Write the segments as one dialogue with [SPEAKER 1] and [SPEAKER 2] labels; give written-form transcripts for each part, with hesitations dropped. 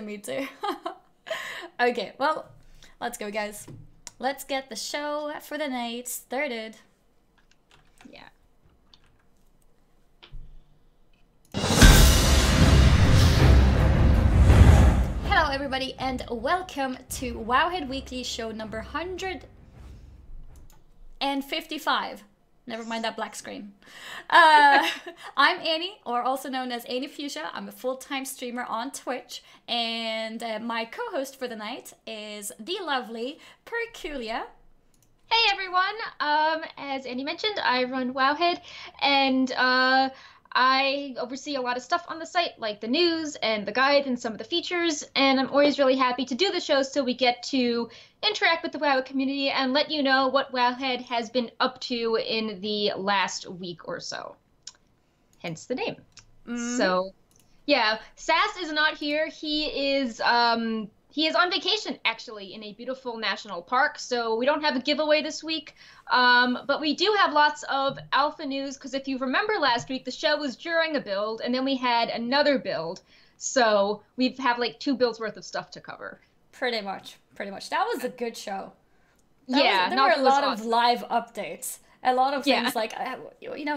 [SPEAKER 1] me too. Okay, well, let's go, guys. Let's get the show for the night started.
[SPEAKER 2] Yeah.
[SPEAKER 1] Hello, everybody, and welcome to Wowhead Weekly show number 155. Never mind that black screen. I'm Annie, or also known as Annie Fuchsia. I'm a full-time streamer on Twitch, and my co-host for the night is the lovely Perculia.
[SPEAKER 2] Hey everyone! As Annie mentioned, I run Wowhead, and I oversee a lot of stuff on the site, like the news and the guide and some of the features, and I'm always really happy to do the show so we get to interact with the Wowhead community and let you know what Wowhead has been up to in the last week or so. Hence the name. So, yeah, Sass is not here. He is on vacation, actually, in a beautiful national park, so we don't have a giveaway this week. But we do have lots of alpha news, because if you remember last week, the show was during a build, and then we had another build. So we have like 2 builds worth of stuff to cover.
[SPEAKER 1] Pretty much. That was a good show.
[SPEAKER 2] There
[SPEAKER 1] were a lot of live updates. A lot of things like,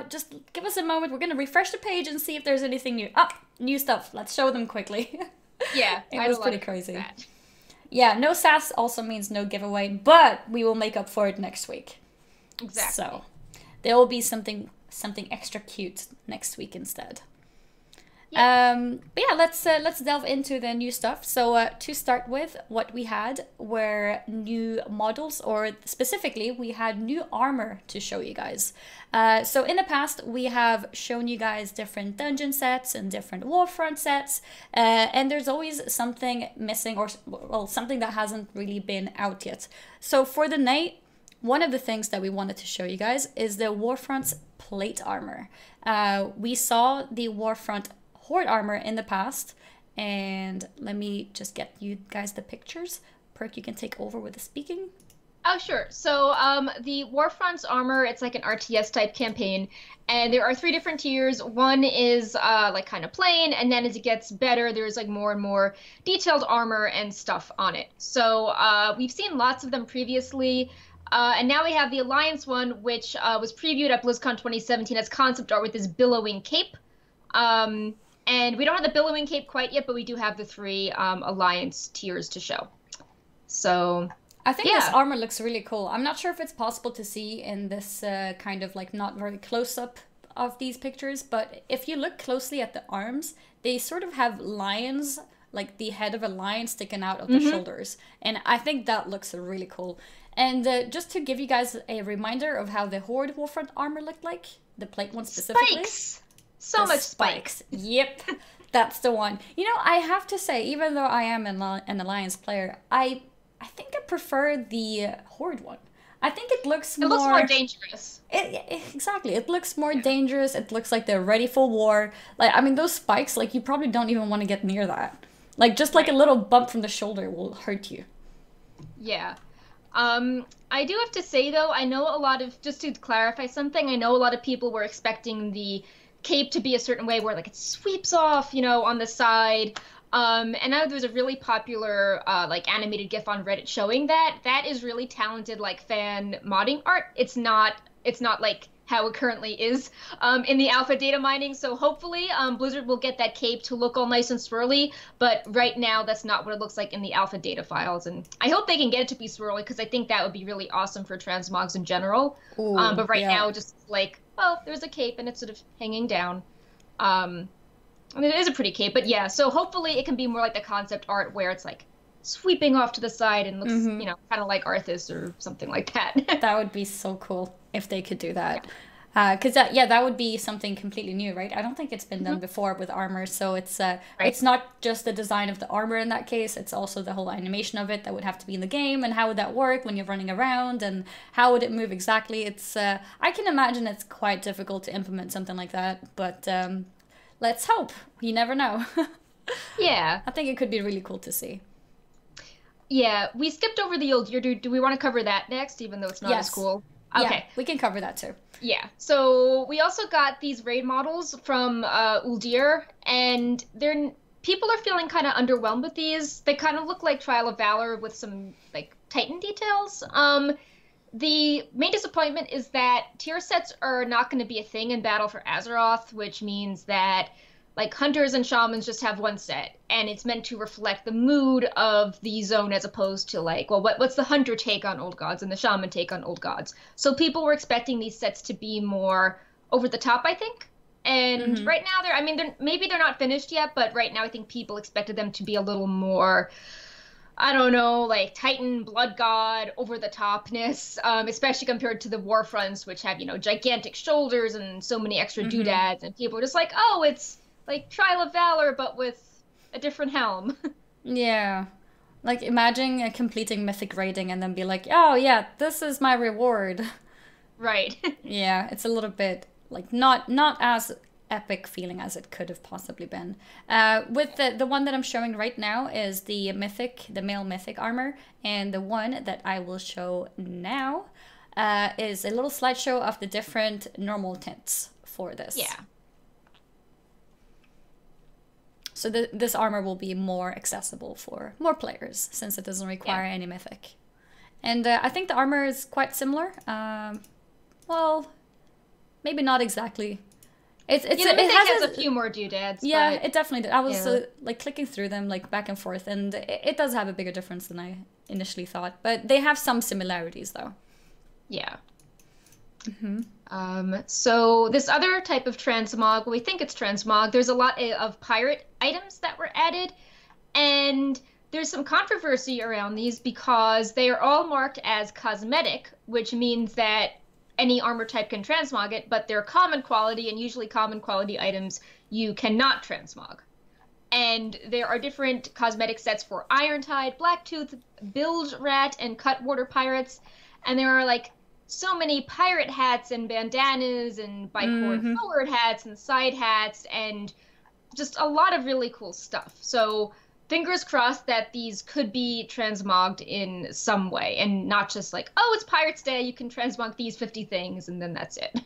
[SPEAKER 1] just give us a moment. We're going to refresh the page and see if there's anything new. New stuff. Let's show them quickly.
[SPEAKER 2] Yeah,
[SPEAKER 1] it was pretty crazy. Yeah, no sass also means no giveaway, but we will make up for it next week.
[SPEAKER 2] Exactly.
[SPEAKER 1] So there will be something extra cute next week instead. Yep. But yeah, let's delve into the new stuff. So to start with, what we had were new models, or specifically, we had new armor to show you guys. So in the past, we have shown you guys different dungeon sets and different warfront sets, and there's always something missing, or well, something that hasn't really been out yet. So for the night, one of the things that we wanted to show you guys is the Warfront's plate armor. We saw the Warfront Horde armor in the past, and let me just get you guys the pictures. Perk, you can take over with the speaking.
[SPEAKER 2] Oh, sure. So the Warfront's armor, it's like an RTS type campaign, and there are 3 different tiers. One is like kind of plain, and then as it gets better, there's like more and more detailed armor and stuff on it. So we've seen lots of them previously. And now we have the Alliance one, which was previewed at BlizzCon 2017 as concept art with this billowing cape. And we don't have the billowing cape quite yet, but we do have the 3 Alliance tiers to show. So
[SPEAKER 1] I think this armor looks really cool. I'm not sure if it's possible to see in this kind of like not very close up of these pictures, but if you look closely at the arms, they sort of have lions, like the head of a lion sticking out of the shoulders. And I think that looks really cool. And just to give you guys a reminder of how the Horde Warfront armor looked like, the plate one specifically.
[SPEAKER 2] Spikes! So much spikes.
[SPEAKER 1] Yep, that's the one. You know, I have to say, even though I am an Alliance player, I think I prefer the Horde one. I think it looks more...
[SPEAKER 2] It looks more dangerous.
[SPEAKER 1] Exactly. It looks more dangerous. It looks like they're ready for war. Like, I mean, those spikes, like, you probably don't even want to get near that. Like, just like a little bump from the shoulder will hurt you.
[SPEAKER 2] Yeah. I do have to say, though, I know a lot of... Just to clarify something, I know a lot of people were expecting the cape to be a certain way where, like, it sweeps off, you know, on the side. And now there's a really popular, like, animated GIF on Reddit showing that. That is really talented, like, fan modding art. It's not like how it currently is in the alpha data mining. So hopefully Blizzard will get that cape to look all nice and swirly. But right now, that's not what it looks like in the alpha data files. And I hope they can get it to be swirly, because I think that would be really awesome for transmogs in general.
[SPEAKER 1] Ooh,
[SPEAKER 2] but right now, just like, well, there's a cape and it's sort of hanging down. I mean, it is a pretty cape, but yeah, so hopefully it can be more like the concept art where it's like sweeping off to the side and looks, you know, kind of like Arthas or something like that.
[SPEAKER 1] That would be so cool if they could do that. Because that would be something completely new, right? I don't think it's been done before with armor, so it's it's not just the design of the armor in that case, it's also the whole animation of it that would have to be in the game, and how would that work when you're running around, and how would it move exactly. It's I can imagine it's quite difficult to implement something like that, but let's hope. You never know.
[SPEAKER 2] Yeah.
[SPEAKER 1] I think it could be really cool to see.
[SPEAKER 2] Yeah, we skipped over the Uldir. Do we want to cover that next, even though it's not as cool? Okay.
[SPEAKER 1] Yeah, we can cover that too.
[SPEAKER 2] Yeah, so we also got these raid models from Uldir, and they're people are feeling kind of underwhelmed with these. They kind of look like Trial of Valor with some like Titan details. The main disappointment is that tier sets are not going to be a thing in Battle for Azeroth, which means that like hunters and shamans just have one set, and it's meant to reflect the mood of the zone as opposed to like, well, what's the hunter take on old gods and the shaman take on old gods. So people were expecting these sets to be more over the top, I think. And right now maybe they're not finished yet, but right now I think people expected them to be a little more, I don't know, like Titan, Blood God, over the topness, especially compared to the Warfronts, which have, gigantic shoulders and so many extra doodads, and people are just like, oh, it's like Trial of Valor, but with a different helm.
[SPEAKER 1] Yeah. Like, imagine completing Mythic Raiding and then be like, oh yeah, this is my reward.
[SPEAKER 2] Right.
[SPEAKER 1] Yeah, it's a little bit, like, not as epic feeling as it could have possibly been. With the one that I'm showing right now is the male mythic armor, and the one that I will show now is a little slideshow of the different normal tints for this.
[SPEAKER 2] Yeah.
[SPEAKER 1] So this armor will be more accessible for more players since it doesn't require any mythic. And I think the armor is quite similar. Well, maybe not exactly. It
[SPEAKER 2] has a few more doodads.
[SPEAKER 1] Yeah,
[SPEAKER 2] but,
[SPEAKER 1] it definitely did. I was like clicking through them like back and forth, and it does have a bigger difference than I initially thought. But they have some similarities, though.
[SPEAKER 2] Yeah. So this other type of transmog, we think it's transmog. There's a lot of pirate items that were added, and there's some controversy around these because they are all marked as cosmetic, which means that any armor type can transmog it, but they're common quality, and usually common quality items you cannot transmog. And there are different cosmetic sets for Irontide, Blacktooth, Bilge Rat, and Cutwater pirates, and there are like so many pirate hats and bandanas and bicord forward hats and side hats and just a lot of really cool stuff. So fingers crossed that these could be transmogged in some way and not just like, oh, it's Pirates Day, you can transmog these 50 things and then that's it.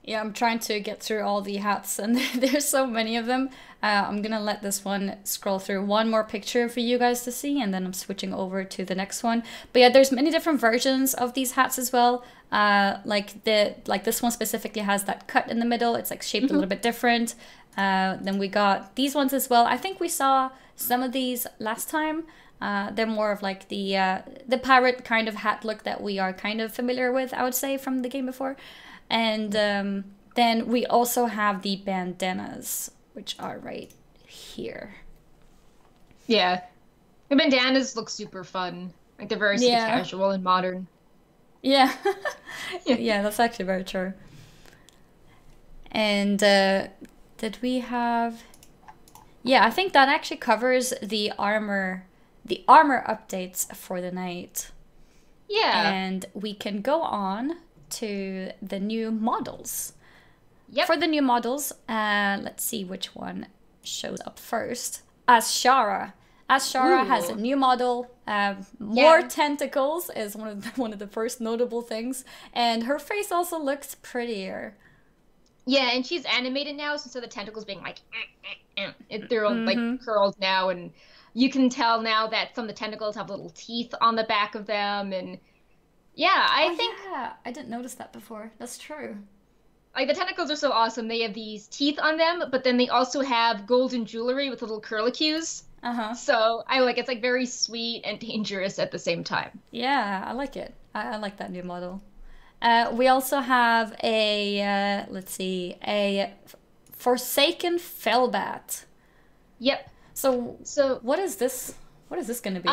[SPEAKER 1] Yeah, I'm trying to get through all the hats and there's so many of them. I'm gonna let this one scroll through one more picture for you guys to see, and then I'm switching over to the next one. But yeah, there's many different versions of these hats as well. Like this one specifically has that cut in the middle. It's like shaped a little bit different. Then we got these ones as well. I think we saw some of these last time. They're more of like the pirate kind of hat look that we are kind of familiar with, I would say, from the game before. And then we also have the bandanas, which are right here.
[SPEAKER 2] Yeah. The bandanas look super fun. Like they're very casual and modern.
[SPEAKER 1] Yeah. Yeah, that's actually very true. And did we have... Yeah, I think that actually covers the armor updates for the night.
[SPEAKER 2] Yeah.
[SPEAKER 1] And we can go on to the new models.
[SPEAKER 2] Yep.
[SPEAKER 1] For the new models, let's see which one shows up first. Azshara. Azshara has a new model. More tentacles is one of the first notable things, and her face also looks prettier.
[SPEAKER 2] Yeah, and she's animated now, so instead of the tentacles being like, they're like curled now, and you can tell now that some of the tentacles have little teeth on the back of them, and yeah, I
[SPEAKER 1] didn't notice that before. That's true.
[SPEAKER 2] Like, the tentacles are so awesome. They have these teeth on them, but then they also have golden jewelry with little curlicues. So I like it's like very sweet and dangerous at the same time.
[SPEAKER 1] Yeah, I like it. I like that new model. We also have a let's see, a Forsaken Fellbat.
[SPEAKER 2] Yep.
[SPEAKER 1] So what is this? What is this going to be?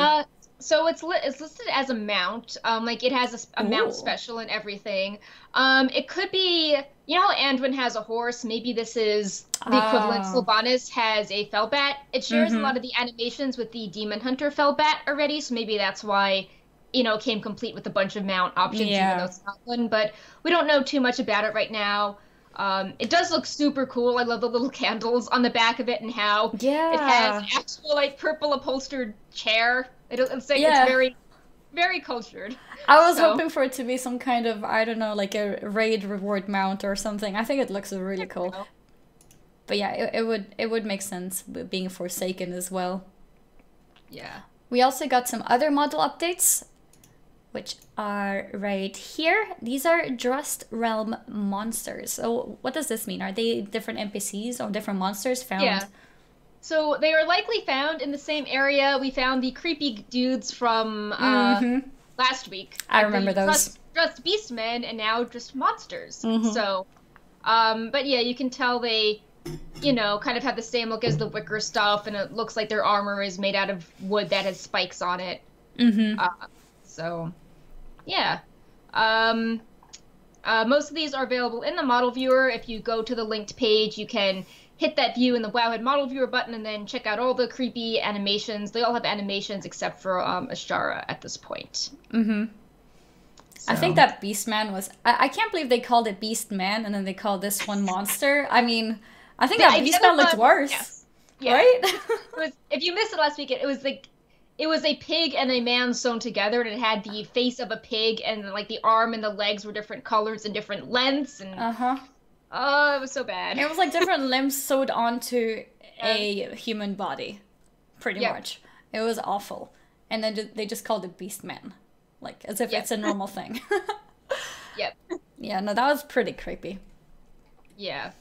[SPEAKER 2] So it's listed as a mount. Like it has a mount special and everything. It could be, you know how Anduin has a horse? Maybe this is the equivalent. Sylvanas has a Fellbat. It shares a lot of the animations with the Demon Hunter Fellbat already, so maybe that's why, you know, it came complete with a bunch of mount options, even though it's not one. But we don't know too much about it right now. It does look super cool. I love the little candles on the back of it and how it has actual like purple upholstered chair. It's very, very cultured.
[SPEAKER 1] I was hoping for it to be some kind of, I don't know, like a raid reward mount or something. I think it looks really cool. But yeah, it would make sense with being Forsaken as well.
[SPEAKER 2] Yeah.
[SPEAKER 1] We also got some other model updates, which are right here. These are Drust Realm monsters. So what does this mean? Are they different NPCs or different monsters found?
[SPEAKER 2] Yeah. So they are likely found in the same area we found the creepy dudes from last week.
[SPEAKER 1] I remember those.
[SPEAKER 2] Just beastmen and now just monsters. So, but yeah, you can tell they, you know, kind of have the same look as the Wicker stuff, and it looks like their armor is made out of wood that has spikes on it. So, yeah. Most of these are available in the model viewer. If you go to the linked page, you can hit that view in the Wowhead model viewer button and then check out all the creepy animations. They all have animations except for Ashara at this point.
[SPEAKER 1] So. I think that Beastman was... I can't believe they called it Beastman and then they called this one Monster. I mean, I think that Beastman looked worse. Yes. Yeah. Right?
[SPEAKER 2] If you missed it last week, it was like... It was a pig and a man sewn together, and it had the face of a pig, and like the arm and the legs were different colors and different lengths, and oh, it was so bad.
[SPEAKER 1] It was like different limbs sewed onto a human body, pretty much. It was awful, and then they just called it Beastman, like as if it's a normal thing. Yeah, no, that was pretty creepy.
[SPEAKER 2] Yeah.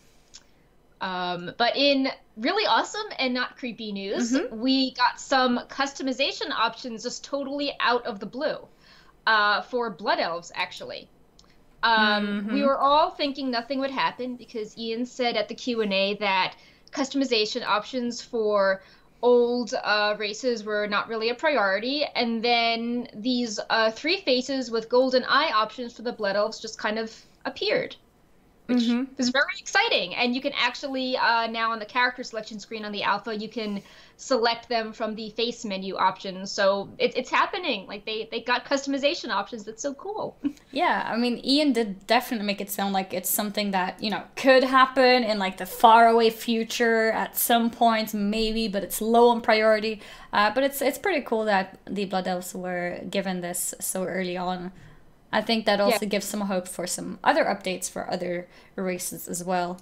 [SPEAKER 2] But in really awesome and not creepy news, we got some customization options just totally out of the blue for Blood Elves, actually. We were all thinking nothing would happen because Ian said at the Q&A that customization options for old races were not really a priority, and then these 3 faces with golden eye options for the Blood Elves just kind of appeared. Which is very exciting, and you can actually now on the character selection screen on the alpha, you can select them from the face menu options. So it's happening. Like they got customization options. That's so cool.
[SPEAKER 1] Yeah, I mean, Ian did definitely make it sound like it's something that, you know, could happen in like the faraway future at some point, maybe, but it's low on priority. But it's pretty cool that the Blood Elves were given this so early on. I think that also gives some hope for some other updates for other races as well.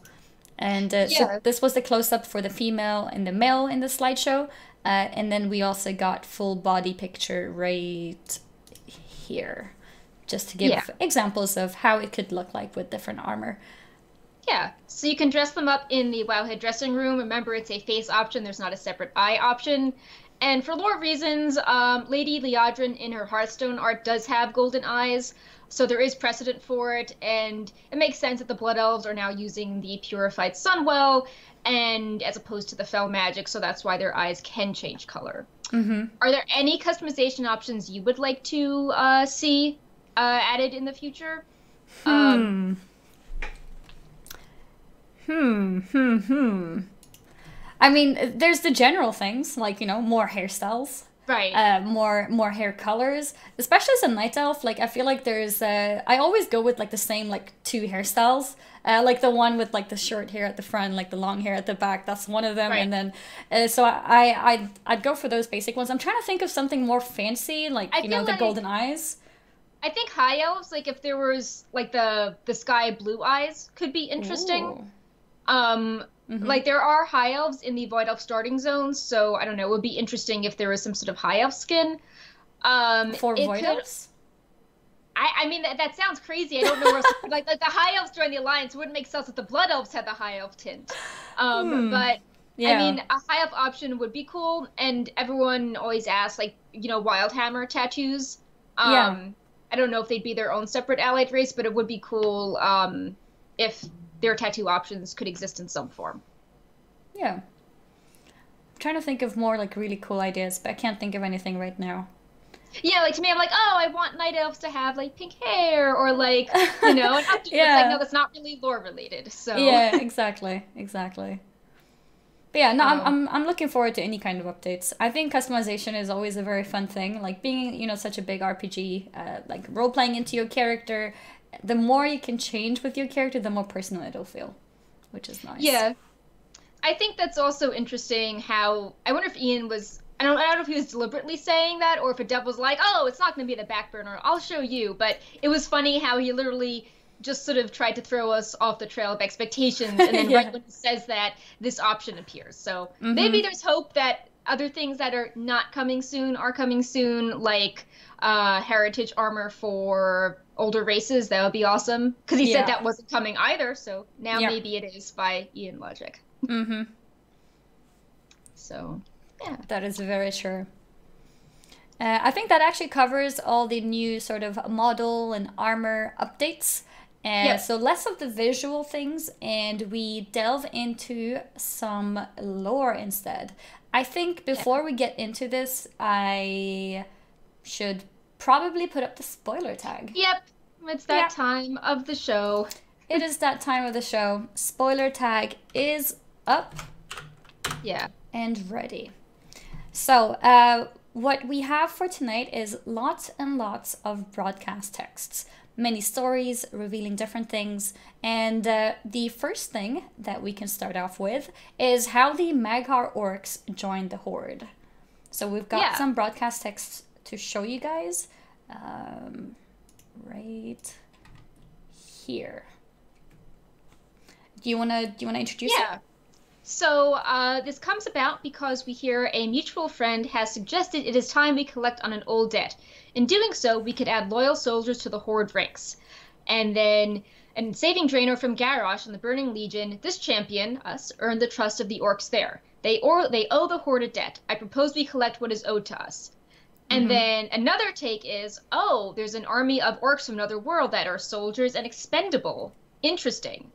[SPEAKER 1] And so this was the close-up for the female and the male in the slideshow. And then we also got full body picture right here, just to give examples of how it could look like with different armor.
[SPEAKER 2] Yeah, so you can dress them up in the Wowhead dressing room. Remember, it's a face option. There's not a separate eye option. And for lore reasons, Lady Liadrin in her Hearthstone art does have golden eyes, so there is precedent for it, and it makes sense that the Blood Elves are now using the Purified Sunwell, and as opposed to the Fel Magic, so that's why their eyes can change color. Are there any customization options you would like to see added in the future?
[SPEAKER 1] I mean, there's the general things, like, you know, more hairstyles.
[SPEAKER 2] Right.
[SPEAKER 1] More hair colors. Especially as a night elf, like, I feel like there's... I always go with, like, the same, like, 2 hairstyles. Like, the one with, like, the short hair at the front, like, the long hair at the back. That's one of them. Right. And then... so I'd go for those basic ones. I'm trying to think of something more fancy, like, you know, the golden eyes.
[SPEAKER 2] I think high elves, like, if there was, like, the sky blue eyes could be interesting. Ooh. Like, there are high elves in the Void Elf starting zones, so, I don't know, it would be interesting if there was some sort of high elf skin.
[SPEAKER 1] For Void Elves?
[SPEAKER 2] I mean, that sounds crazy. I don't know where else, like, the high elves joined the Alliance. It wouldn't make sense if the Blood Elves had the high elf tint. But, I mean, a high elf option would be cool, and everyone always asks, like, you know, Wildhammer tattoos. I don't know if they'd be their own separate allied race, but it would be cool if their tattoo options could exist in some form.
[SPEAKER 1] Yeah. I'm trying to think of more, like, really cool ideas, but I can't think of anything right now.
[SPEAKER 2] Yeah, like, to me, I'm like, oh, I want night elves to have, like, pink hair, or, like, you know, and after it's like, no, that's not really lore related, so.
[SPEAKER 1] Yeah, exactly. But yeah, no, I'm looking forward to any kind of updates. I think customization is always a very fun thing. Like, being, you know, such a big RPG, like, role-playing into your character, the more you can change with your character, the more personal it'll feel, which is nice.
[SPEAKER 2] Yeah. I think that's also interesting how... I wonder if Ian was... I don't know if he was deliberately saying that, or if a dev was like, oh, it's not going to be the back burner, I'll show you. But it was funny how he literally just sort of tried to throw us off the trail of expectations, and then
[SPEAKER 1] Yeah.
[SPEAKER 2] right when he says that, this option appears. So maybe there's hope that other things that are not coming soon are coming soon, like heritage armor for older races. That would be awesome, because he said
[SPEAKER 1] Yeah.
[SPEAKER 2] that wasn't coming either. So now
[SPEAKER 1] Yeah.
[SPEAKER 2] maybe it is by Ian Logic.
[SPEAKER 1] Mm-hmm.
[SPEAKER 2] So yeah.
[SPEAKER 1] That is very true. I think that actually covers all the new sort of model and armor updates.
[SPEAKER 2] Yep.
[SPEAKER 1] So less of the visual things, and we delve into some lore instead. I think before we get into this, I should probably put up the spoiler tag.
[SPEAKER 2] Yep. It's that time of the show.
[SPEAKER 1] It is that time of the show. Spoiler tag is up.
[SPEAKER 2] Yeah.
[SPEAKER 1] And ready. So, what we have for tonight is lots and lots of broadcast texts, many stories revealing different things, and the first thing that we can start off with is how the Mag'har orcs joined the Horde. So we've got some broadcast texts to show you guys, right here. Do you wanna introduce it?
[SPEAKER 2] So this comes about because we hear a mutual friend has suggested it is time we collect on an old debt. In doing so, we could add loyal soldiers to the Horde ranks. And then, in saving Draenor from Garrosh and the Burning Legion, this champion, us, earned the trust of the orcs there. They owe the Horde a debt. I propose we collect what is owed to us. And then another take is, oh, there's an army of orcs from another world that are soldiers and expendable. Interesting.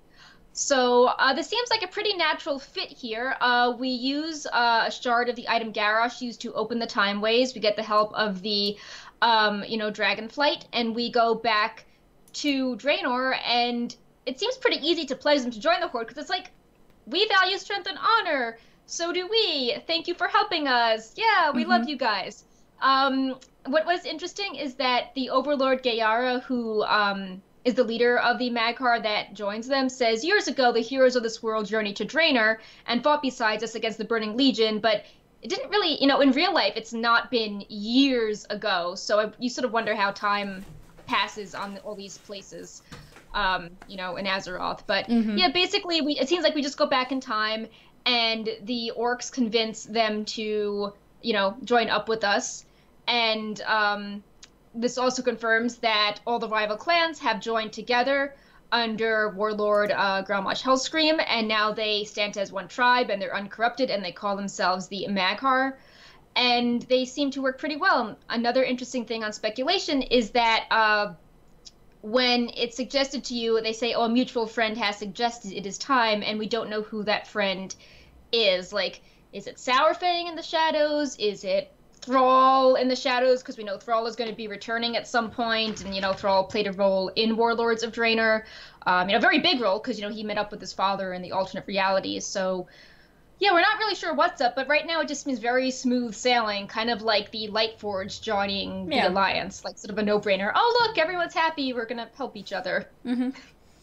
[SPEAKER 2] So this seems like a pretty natural fit here. We use a shard of the item Garrosh used to open the time ways. We get the help of the, Dragonflight, and we go back to Draenor, and it seems pretty easy to pledge them to join the Horde, because it's like, we value strength and honor. So do we. Thank you for helping us. Yeah, we love you guys. What was interesting is that the Overlord Gayara, who is the leader of the Mag'har that joins them, says, years ago, the heroes of this world journeyed to Draenor and fought beside us against the Burning Legion, but it didn't really, in real life, it's not been years ago, so you sort of wonder how time passes on all these places, in Azeroth. But yeah, basically, it seems like we just go back in time, and the orcs convince them to, join up with us, and this also confirms that all the rival clans have joined together under Warlord Graumosh Hellscream, and now they stand as one tribe, and they're uncorrupted, and they call themselves the Mag'har, and they seem to work pretty well. Another interesting thing on speculation is that when it's suggested to you, they say, oh, a mutual friend has suggested it is time, and we don't know who that friend is. Like, is it Sourfang in the shadows? Is it Thrall in the shadows, because we know Thrall is going to be returning at some point, and Thrall played a role in Warlords of Draenor, a very big role, because he met up with his father in the alternate realities. So yeah, we're not really sure what's up, but right now it just means very smooth sailing, kind of like the Lightforge joining the Alliance, like sort of a no-brainer. Oh look, everyone's happy, we're gonna help each other.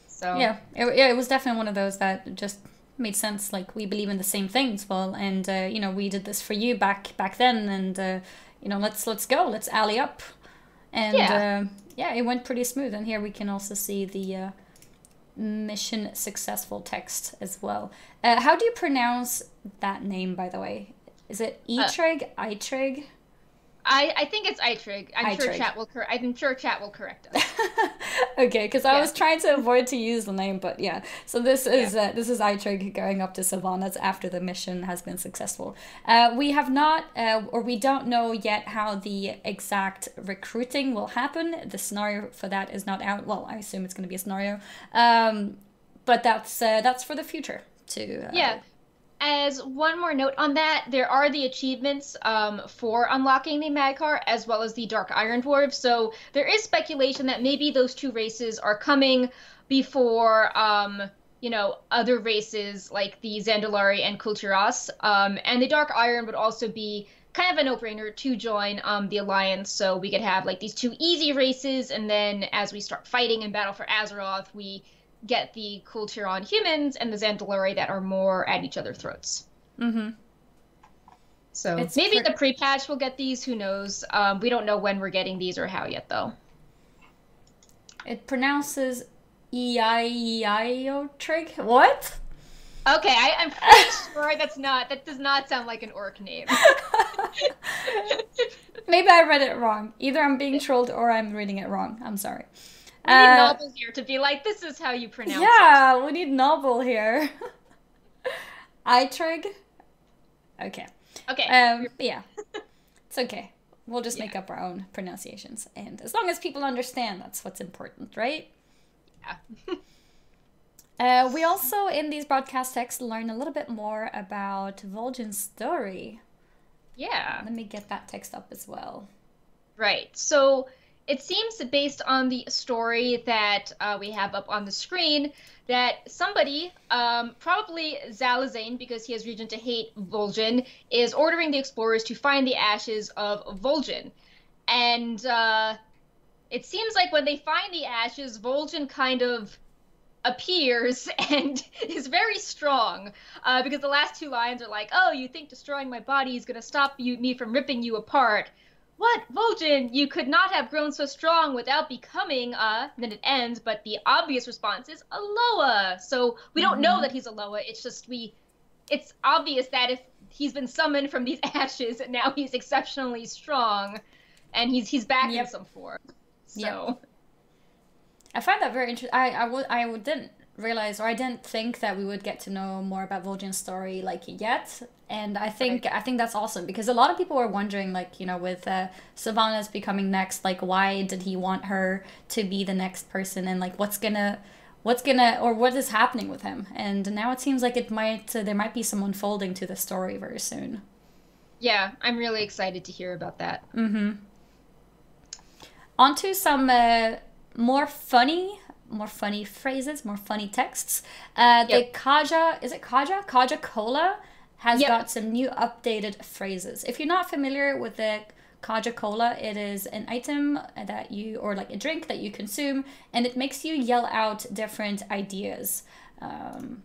[SPEAKER 2] So
[SPEAKER 1] yeah, it was definitely one of those that just made sense. Like, we believe in the same things, well, and we did this for you back then, and let's go, let's ally up, and it went pretty smooth. And here we can also see the mission successful text as well. How do you pronounce that name, by the way? Is it Eitrig? Eitrig?
[SPEAKER 2] I think it's Eitrig. I'm sure chat will correct us.
[SPEAKER 1] Okay, because I was trying to avoid to use the name, but yeah. So this is Eitrig going up to Sylvanas after the mission has been successful. We have not, or we don't know yet how the exact recruiting will happen. The scenario for that is not out. Well, I assume it's going to be a scenario, but that's for the future too.
[SPEAKER 2] As one more note on that, there are the achievements for unlocking the Mag'har, as well as the Dark Iron Dwarves. So there is speculation that maybe those two races are coming before, other races like the Zandalari and Kulturas. And the Dark Iron would also be kind of a no-brainer to join the Alliance. So we could have like these two easy races, and then as we start fighting in Battle for Azeroth, we get the Kulturan humans and the Zandalari that are more at each other's throats. So maybe the pre-patch will get these, who knows. We don't know when we're getting these or how yet, though.
[SPEAKER 1] It pronounces E-I-E-I-O trig? What?
[SPEAKER 2] Okay, I'm pretty sure that does not sound like an orc name.
[SPEAKER 1] Maybe I read it wrong. Either I'm being trolled or I'm reading it wrong. I'm sorry.
[SPEAKER 2] We need Novel here to be like, this is how you pronounce it.
[SPEAKER 1] Yeah, we need Novel here. I-trig? Okay.
[SPEAKER 2] Okay.
[SPEAKER 1] Yeah. It's okay. We'll just make up our own pronunciations. And as long as people understand, that's what's important, right?
[SPEAKER 2] Yeah.
[SPEAKER 1] We also, in these broadcast texts, learn a little bit more about Vol'jin's story.
[SPEAKER 2] Yeah.
[SPEAKER 1] Let me get that text up as well.
[SPEAKER 2] Right. So it seems that based on the story that we have up on the screen, that somebody, probably Zalazane, because he has reason to hate Vol'jin, is ordering the explorers to find the ashes of Vol'jin. And it seems like when they find the ashes, Vol'jin kind of appears and is very strong, because the last two lines are like, oh, you think destroying my body is going to stop me from ripping you apart? What, Vol'jin, you could not have grown so strong without becoming, then it ends, but the obvious response is Aloha. So we don't know that he's Aloha, it's just it's obvious that if he's been summoned from these ashes, now he's exceptionally strong, and he's back in some form. So...
[SPEAKER 1] I find that very interesting. I didn't realize, or I didn't think that we would get to know more about Vol'jin's story like yet, and I think that's awesome, because a lot of people were wondering, like, you know, with Sylvanas becoming next, like, why did he want her to be the next person, and like what is happening with him? And now it seems like there might be some unfolding to the story very soon.
[SPEAKER 2] Yeah, I'm really excited to hear about that.
[SPEAKER 1] On to some more funny phrases, more funny texts. The Kaja Cola has got some new updated phrases. If you're not familiar with the Kaja Cola, it is an item or like a drink that you consume, and it makes you yell out different ideas.
[SPEAKER 2] And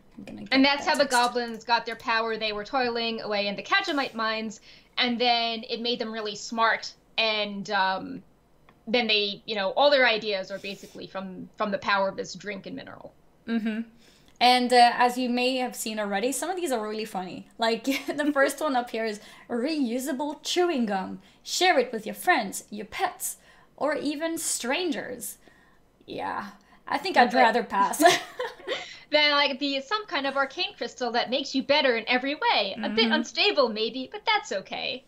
[SPEAKER 2] that's how the goblins got their power. They were toiling away in the Kajamite mines, and then it made them really smart, and then they, all their ideas are basically from the power of this drink and mineral.
[SPEAKER 1] And as you may have seen already, some of these are really funny. Like, the first one up here is reusable chewing gum. Share it with your friends, your pets, or even strangers. Yeah, I think I'd rather pass.
[SPEAKER 2] Then, like, some kind of arcane crystal that makes you better in every way. A bit unstable, maybe, but that's okay.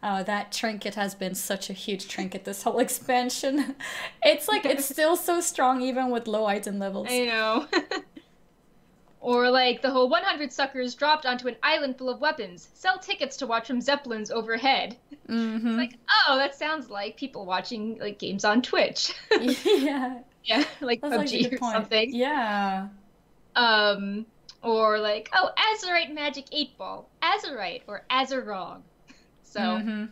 [SPEAKER 1] Oh, that trinket has been such a huge trinket this whole expansion. It's like, it's still so strong even with low item levels.
[SPEAKER 2] I know. Or like the whole 100 suckers dropped onto an island full of weapons. Sell tickets to watch from zeppelins overhead. It's like, oh, that sounds like people watching like games on Twitch.
[SPEAKER 1] Yeah.
[SPEAKER 2] Yeah, like
[SPEAKER 1] That's
[SPEAKER 2] PUBG or something.
[SPEAKER 1] Yeah.
[SPEAKER 2] Or like, oh, Azurite Magic 8 Ball. Azurite or Azurong. So,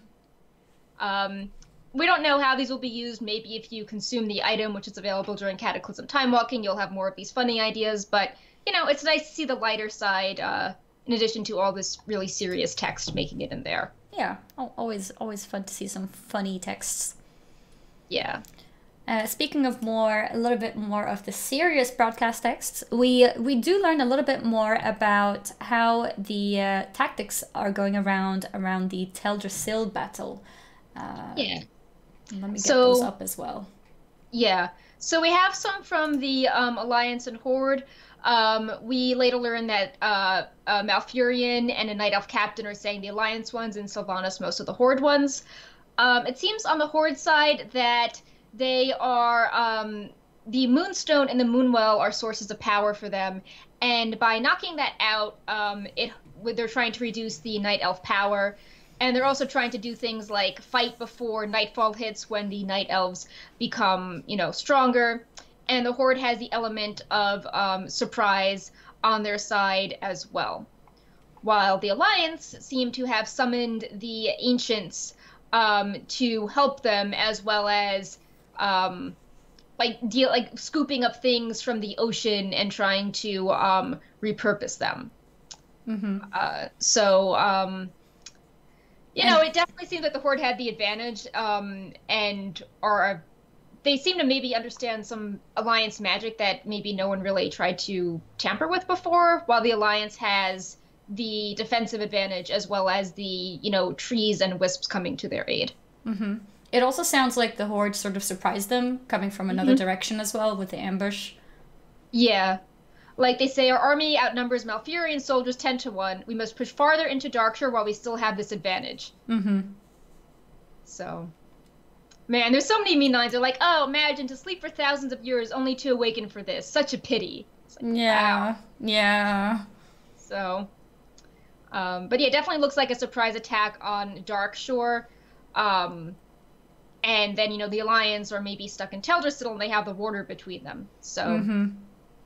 [SPEAKER 2] we don't know how these will be used. Maybe if you consume the item, which is available during Cataclysm Time Walking, you'll have more of these funny ideas. But, it's nice to see the lighter side, in addition to all this really serious text making it in there.
[SPEAKER 1] Yeah, always fun to see some funny texts.
[SPEAKER 2] Yeah.
[SPEAKER 1] Speaking of a little bit more of the serious broadcast texts, we do learn a little bit more about how the tactics are going around the Teldrassil battle.
[SPEAKER 2] Yeah.
[SPEAKER 1] Let me get those up as well.
[SPEAKER 2] Yeah. So we have some from the Alliance and Horde. We later learn that Malfurion and a Night Elf captain are saying the Alliance ones, and Sylvanas most of the Horde ones. It seems on the Horde side that they are, the Moonstone and the Moonwell are sources of power for them, and by knocking that out, they're trying to reduce the Night Elf power, and they're also trying to do things like fight before Nightfall hits when the Night Elves become, stronger, and the Horde has the element of surprise on their side as well. While the Alliance seem to have summoned the Ancients to help them, as well as scooping up things from the ocean and trying to repurpose them. It definitely seems like the Horde had the advantage, and are they seem to maybe understand some Alliance magic that maybe no one really tried to tamper with before, while the Alliance has the defensive advantage as well as the, trees and wisps coming to their aid.
[SPEAKER 1] Mm-hmm. It also sounds like the Horde sort of surprised them, coming from another direction as well with the ambush.
[SPEAKER 2] Yeah. Like they say, our army outnumbers Malfurion soldiers 10 to 1. We must push farther into Darkshire while we still have this advantage.
[SPEAKER 1] Mm-hmm.
[SPEAKER 2] So, man, there's so many mean lines. They're like, oh, imagine to sleep for thousands of years only to awaken for this. Such a pity. It's like,
[SPEAKER 1] yeah.
[SPEAKER 2] Wow.
[SPEAKER 1] Yeah.
[SPEAKER 2] So, but yeah, it definitely looks like a surprise attack on Darkshore. And then, the Alliance are maybe stuck in Teldrassil and they have the water between them. So,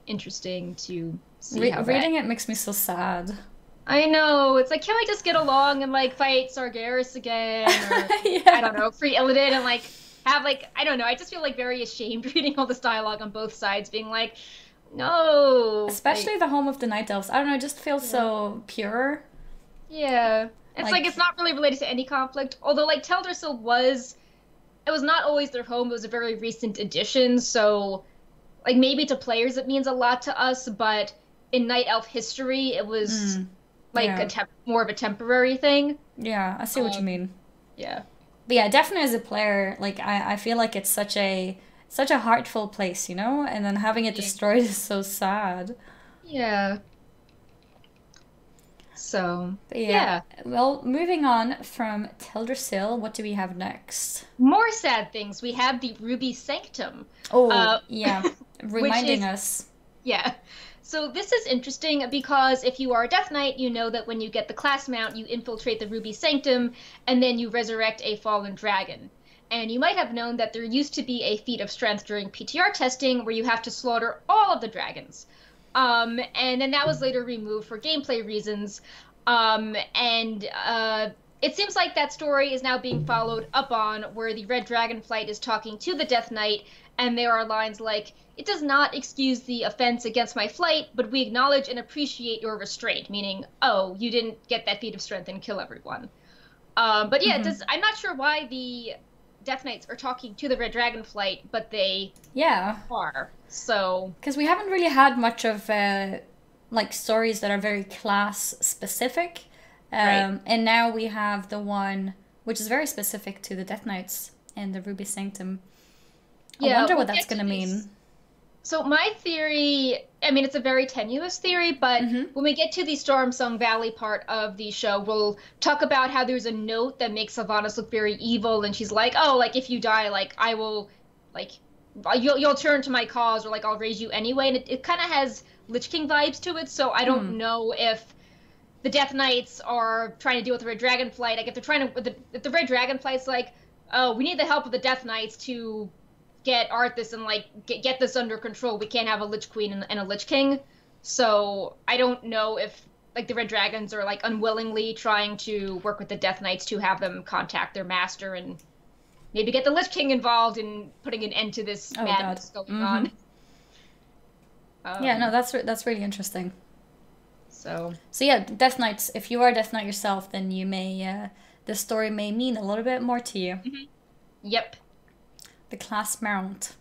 [SPEAKER 2] interesting to see how
[SPEAKER 1] reading it makes me so sad.
[SPEAKER 2] I know. It's like, can we just get along and, like, fight Sargeras again? Or,
[SPEAKER 1] Yeah.
[SPEAKER 2] I don't know, free Illidan and, like, have, like, I don't know. I just feel, like, very ashamed reading all this dialogue on both sides, being like, no.
[SPEAKER 1] Especially the home of the Night Elves. I don't know, it just feels so pure.
[SPEAKER 2] Yeah. It's like it's not really related to any conflict. Although, like, Teldrassil was not always their home. It was a very recent addition, so, like, maybe to players it means a lot to us, but in Night Elf history, it was, more of a temporary thing.
[SPEAKER 1] Yeah, I see what you mean.
[SPEAKER 2] Yeah.
[SPEAKER 1] But yeah, definitely as a player, like, I feel like it's such a heartful place, And then having it destroyed is so sad.
[SPEAKER 2] Yeah. So,
[SPEAKER 1] yeah. Well, moving on from Teldrassil, what do we have next?
[SPEAKER 2] More sad things. We have the Ruby Sanctum.
[SPEAKER 1] Oh, yeah. Reminding us.
[SPEAKER 2] Yeah. So this is interesting because if you are a Death Knight, you know that when you get the class mount, you infiltrate the Ruby Sanctum, and then you resurrect a fallen dragon. And you might have known that there used to be a feat of strength during PTR testing where you have to slaughter all of the dragons. And then that was later removed for gameplay reasons. It seems like that story is now being followed up on, where the Red Dragonflight is talking to the Death Knight, and there are lines like, "It does not excuse the offense against my flight, but we acknowledge and appreciate your restraint," meaning, oh, you didn't get that feat of strength and kill everyone. But yeah, I'm not sure why the Death Knights are talking to the Red Dragonflight, but they are. So,
[SPEAKER 1] because we haven't really had much of like stories that are very class specific, and now we have the one which is very specific to the Death Knights and the Ruby Sanctum. I wonder what that's going to mean.
[SPEAKER 2] So my theory, I mean, it's a very tenuous theory, but when we get to the Stormsong Valley part of the show, we'll talk about how there's a note that makes Sylvanas look very evil, and she's like, oh, like, if you die, like, I will, like, you'll turn to my cause, or, like, I'll raise you anyway, and it kind of has Lich King vibes to it, so I don't know if the Death Knights are trying to deal with the Red Dragonflight. Like, if they're trying to, if the Red Dragonflight's like, oh, we need the help of the Death Knights to get Arthas and, like, get this under control. We can't have a Lich Queen and a Lich King. So I don't know if, like, the Red Dragons are, like, unwillingly trying to work with the Death Knights to have them contact their master and maybe get the Lich King involved in putting an end to this madness going on.
[SPEAKER 1] Yeah, no, that's really interesting.
[SPEAKER 2] So
[SPEAKER 1] yeah, Death Knights, if you are a Death Knight yourself, then you may, the story may mean a little bit more to you.
[SPEAKER 2] Yep.
[SPEAKER 1] The class mount.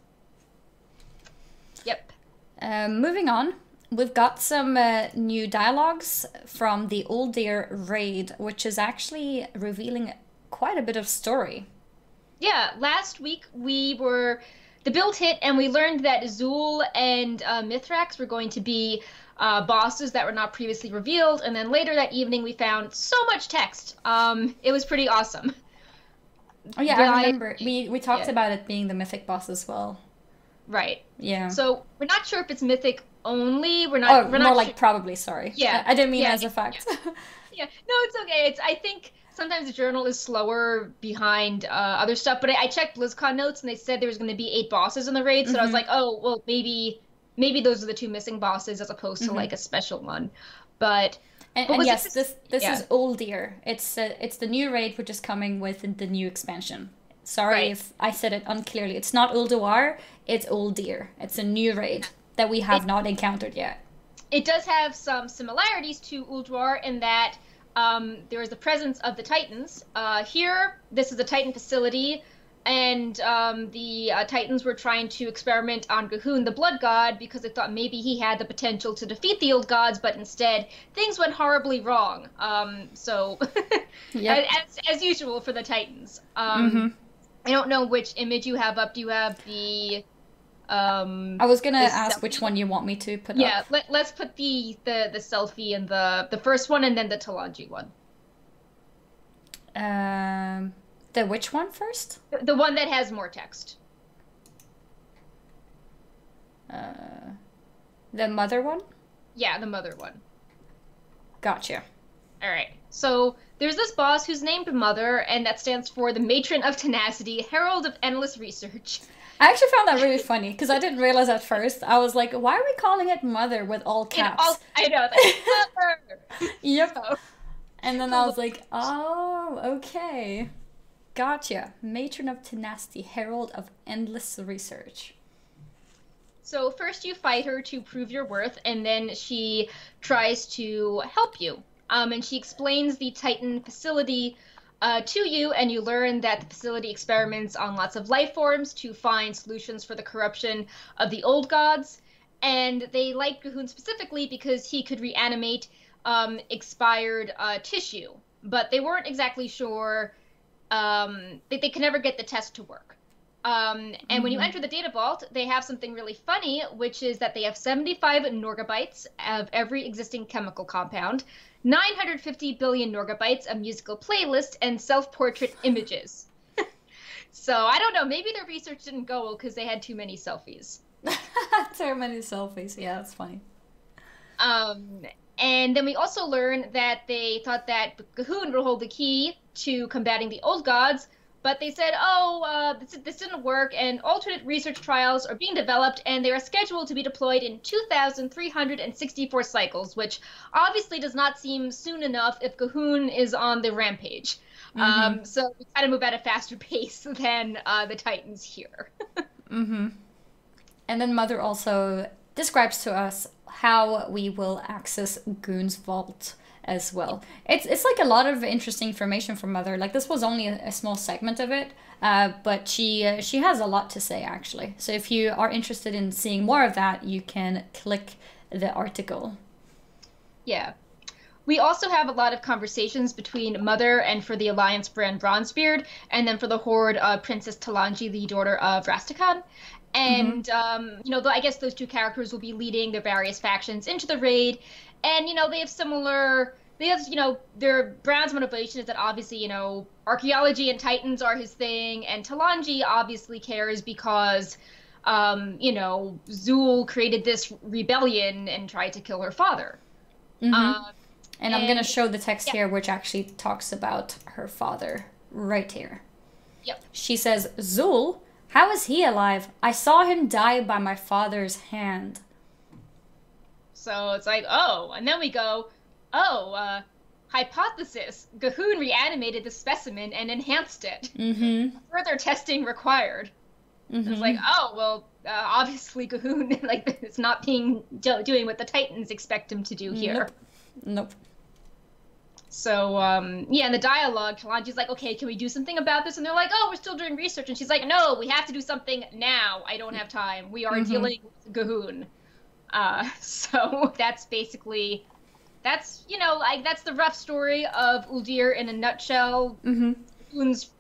[SPEAKER 2] Yep.
[SPEAKER 1] Moving on, we've got some new dialogues from the Uldir raid, which is actually revealing quite a bit of story.
[SPEAKER 2] Yeah, last week the build hit and we learned that Zul and Mithrax were going to be bosses that were not previously revealed, and then later that evening we found so much text. It was pretty awesome.
[SPEAKER 1] Oh yeah, I remember. We talked about it being the mythic boss as well. Right. Yeah. So
[SPEAKER 2] we're not sure if it's mythic only. We're not
[SPEAKER 1] like probably, sorry.
[SPEAKER 2] Yeah.
[SPEAKER 1] I didn't mean as a fact.
[SPEAKER 2] Yeah. No, it's okay. I think sometimes the journal is slower behind other stuff, but I checked BlizzCon notes and they said there was going to be 8 bosses in the raid, so I was like, oh, well, maybe those are the 2 missing bosses as opposed to like a special one. But
[SPEAKER 1] yes, this is Uldir. It's the new raid which is coming with the new expansion. Sorry if I said it unclearly. It's not Ulduar, it's Uldir. It's a new raid that we have not encountered yet.
[SPEAKER 2] It does have some similarities to Ulduar in that there is the presence of the Titans. Here, this is a Titan facility. And the Titans were trying to experiment on Gahun, the blood god, because they thought maybe he had the potential to defeat the old gods, but instead things went horribly wrong. So,
[SPEAKER 1] Yep.
[SPEAKER 2] as usual for the Titans.
[SPEAKER 1] Mm-hmm.
[SPEAKER 2] I don't know which image you have up. Do you have the?
[SPEAKER 1] I was gonna ask which one you want me to put up.
[SPEAKER 2] Yeah, let's put the selfie and the first one, and then the Talanji one.
[SPEAKER 1] The which one first?
[SPEAKER 2] The one that has more text.
[SPEAKER 1] The mother one?
[SPEAKER 2] Yeah, the mother one.
[SPEAKER 1] Gotcha.
[SPEAKER 2] All right. So there's this boss who's named Mother, and that stands for the Matron of Tenacity, Herald of Endless Research.
[SPEAKER 1] I actually found that really funny because I didn't realize at first. I was like, why are we calling it Mother with all caps?
[SPEAKER 2] I know. Mother!
[SPEAKER 1] Yep.
[SPEAKER 2] So,
[SPEAKER 1] And then I was like, oh, okay. Gotcha. Matron of Tenacity, Herald of Endless Research.
[SPEAKER 2] so first you fight her to prove your worth, and then she tries to help you. And she explains the Titan facility to you, and you learn that the facility experiments on lots of life forms to find solutions for the corruption of the old gods. And they like Gahun specifically because he could reanimate expired tissue, but they weren't exactly sure. They could never get the test to work. And when you enter the data vault, they have something really funny, which is that they have 75 norgabytes of every existing chemical compound, 950 billion norgabytes of musical playlists, and self-portrait images. So I don't know, maybe their research didn't go well because they had too many selfies.
[SPEAKER 1] Too many selfies. Yeah, that's funny.
[SPEAKER 2] And then we also learn that they thought that Gahun would hold the key to combating the old gods, but they said, this didn't work, and alternate research trials are being developed, and they are scheduled to be deployed in 2,364 cycles, which obviously does not seem soon enough if Gahun is on the rampage. So we kind of move at a faster pace than the Titans here.
[SPEAKER 1] And then Mother also describes to us how we will access Goon's vault as well. It's like a lot of interesting information from Mother. Like this was only a small segment of it, but she has a lot to say actually. So if you are interested in seeing more of that, you can click the article.
[SPEAKER 2] Yeah. We also have a lot of conversations between Mother and for the Alliance brand Bronzebeard, and then for the Horde Princess Talanji, the daughter of Rastakhan. And, I guess those two characters will be leading their various factions into the raid. And, they have, their Brown's motivation is that obviously, archaeology and Titans are his thing. And Talanji obviously cares because, Zul created this rebellion and tried to kill her father.
[SPEAKER 1] And I'm going to show the text here, which actually talks about her father right here.
[SPEAKER 2] Yep.
[SPEAKER 1] She says, Zul, how is he alive? I saw him die by my father's hand.
[SPEAKER 2] So it's like, and then we go, hypothesis. Gahun reanimated the specimen and enhanced it. Further testing required. It's like, obviously Gahun, it's not doing what the Titans expect him to do here.
[SPEAKER 1] Nope.
[SPEAKER 2] So, in the dialogue, Talanji's like, okay, can we do something about this? And they're like, we're still doing research. And she's like, no, we have to do something now. I don't have time. We are dealing with Gahun. So that's basically, that's the rough story of Uldir in a nutshell. Gahun's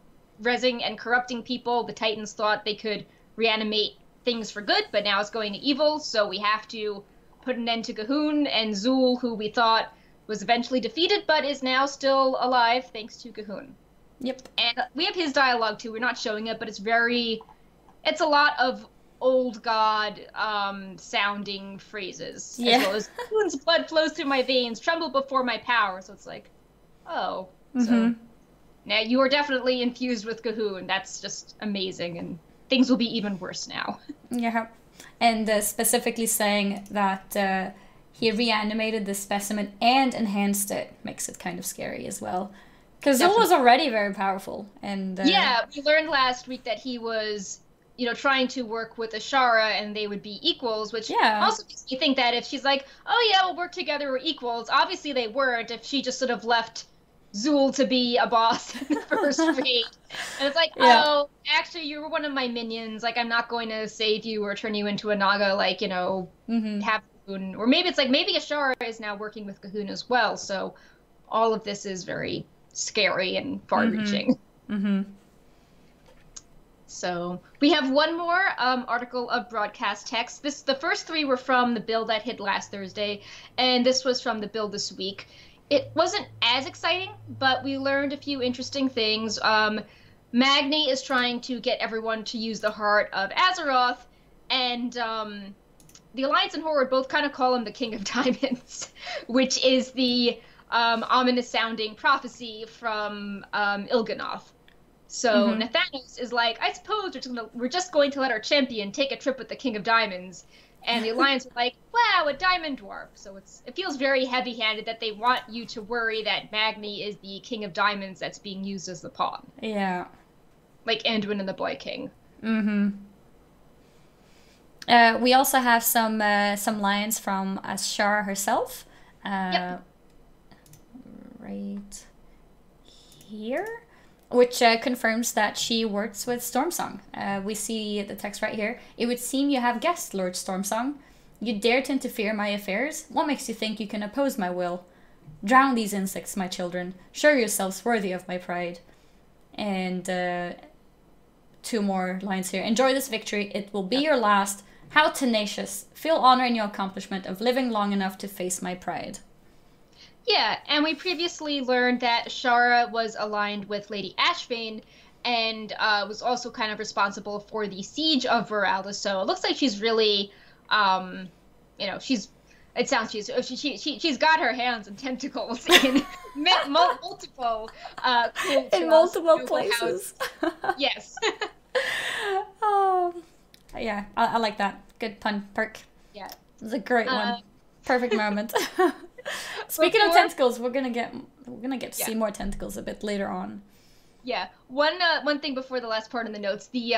[SPEAKER 2] rezzing and corrupting people. The Titans thought they could reanimate things for good, but now it's going to evil. So we have to put an end to Gahun and Zul, who we thought was eventually defeated, but is now still alive thanks to Gahun.
[SPEAKER 1] Yep. And
[SPEAKER 2] we have his dialogue too. We're not showing it, but it's a lot of old god sounding phrases.
[SPEAKER 1] Yeah.
[SPEAKER 2] As well as Gahun's blood flows through my veins, tremble before my power. So it's like, so now you are definitely infused with Gahun. That's just amazing, and things will be even worse now.
[SPEAKER 1] Yeah. And specifically saying that he reanimated the specimen and enhanced it makes it kind of scary as well. Because Zul was already very powerful. And
[SPEAKER 2] yeah, we learned last week that he was, trying to work with Ashara and they would be equals, which also makes me think that if she's like, we'll work together, we're equals, obviously they weren't if she just sort of left Zul to be a boss in the first raid. And it's like, actually, you were one of my minions. Like, I'm not going to save you or turn you into a Naga, like, have Cahoon. Or maybe it's like, maybe Ashara is now working with Cahoon as well. So all of this is very scary and far-reaching. So we have one more article of broadcast text. The first three were from the build that hit last Thursday, and this was from the build this week. It wasn't as exciting, but we learned a few interesting things. Magni is trying to get everyone to use the Heart of Azeroth, and the Alliance and Horde both kind of call him the King of Diamonds, which is the ominous-sounding prophecy from Il'gynoth. So Nathanos is like, I suppose we're just going to let our champion take a trip with the King of Diamonds. And the Alliance are like, wow, a diamond dwarf. So it feels very heavy-handed that they want you to worry that Magni is the King of Diamonds that's being used as the pawn.
[SPEAKER 1] Yeah.
[SPEAKER 2] Like Anduin and the Boy King.
[SPEAKER 1] We also have some lines from Ashara herself.
[SPEAKER 2] Yep.
[SPEAKER 1] Right here. Which confirms that she works with Stormsong. We see the text right here. It would seem you have guessed, Lord Stormsong. You dare to interfere in my affairs? What makes you think you can oppose my will? Drown these insects, my children. Show yourselves worthy of my pride. And two more lines here. Enjoy this victory. It will be your last. How tenacious. Feel honor in your accomplishment of living long enough to face my pride.
[SPEAKER 2] Yeah, and we previously learned that Ashara was aligned with Lady Ashvane and was also kind of responsible for the siege of Viralda. So it looks like she's really, she's got her hands and tentacles in multiple
[SPEAKER 1] multiple places.
[SPEAKER 2] Yes.
[SPEAKER 1] Yeah, I like that. Good pun perk.
[SPEAKER 2] Yeah,
[SPEAKER 1] it's a great one. Perfect moment. Speaking of tentacles, we're gonna get to see more tentacles a bit later on.
[SPEAKER 2] Yeah, one thing before the last part in the notes, we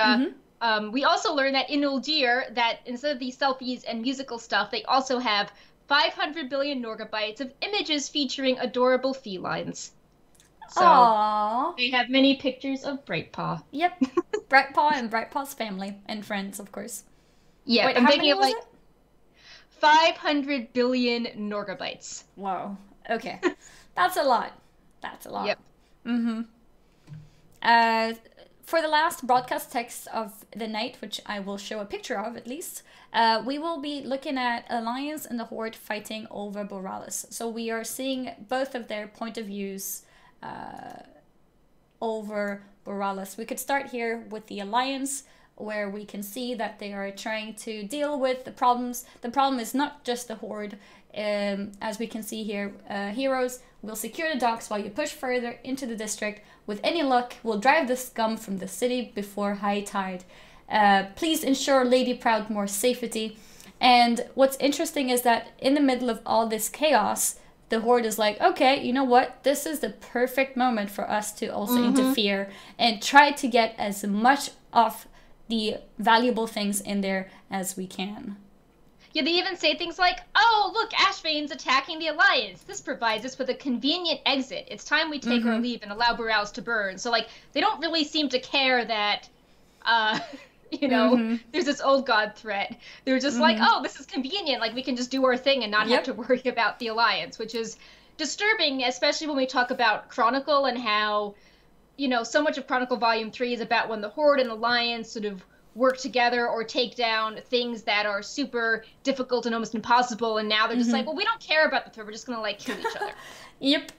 [SPEAKER 2] also learned that in Uldir, that instead of these selfies and musical stuff, they also have 500 billion Norgabytes of images featuring adorable felines. So
[SPEAKER 1] aww.
[SPEAKER 2] They have many pictures of Brightpaw.
[SPEAKER 1] Yep, Brightpaw and Brightpaw's family and friends, of course.
[SPEAKER 2] Yeah,
[SPEAKER 1] wait,
[SPEAKER 2] I'm
[SPEAKER 1] how
[SPEAKER 2] thinking
[SPEAKER 1] many
[SPEAKER 2] of
[SPEAKER 1] was
[SPEAKER 2] like
[SPEAKER 1] it?
[SPEAKER 2] 500 billion Norgabytes.
[SPEAKER 1] Wow. Okay. That's a lot. That's a lot.
[SPEAKER 2] Yep.
[SPEAKER 1] For the last broadcast text of the night, which I will show a picture of at least, we will be looking at Alliance and the Horde fighting over Borealis. So we are seeing both of their point of views over Borealis. We could start here with the Alliance, where we can see that they are trying to deal with the problems. The problem is not just the Horde. As we can see here, heroes will secure the docks while you push further into the district. With any luck, we'll drive the scum from the city before high tide. Please ensure Lady Proudmore's safety. And what's interesting is that in the middle of all this chaos, the Horde is like, okay, you know what? This is the perfect moment for us to also interfere and try to get as much of the valuable things in there as we can.
[SPEAKER 2] Yeah, they even say things like, oh, look, Ashvane's attacking the Alliance. This provides us with a convenient exit. It's time we take our leave and allow Borealis to burn. So, like, they don't really seem to care that, there's this old god threat. They're just like, oh, this is convenient. Like, we can just do our thing and not have to worry about the Alliance, which is disturbing, especially when we talk about Chronicle and how, so much of Chronicle Volume 3 is about when the Horde and Alliance sort of work together or take down things that are super difficult and almost impossible, and now they're just like, well, we don't care about the threat, we're just gonna like kill each other.
[SPEAKER 1] Yep.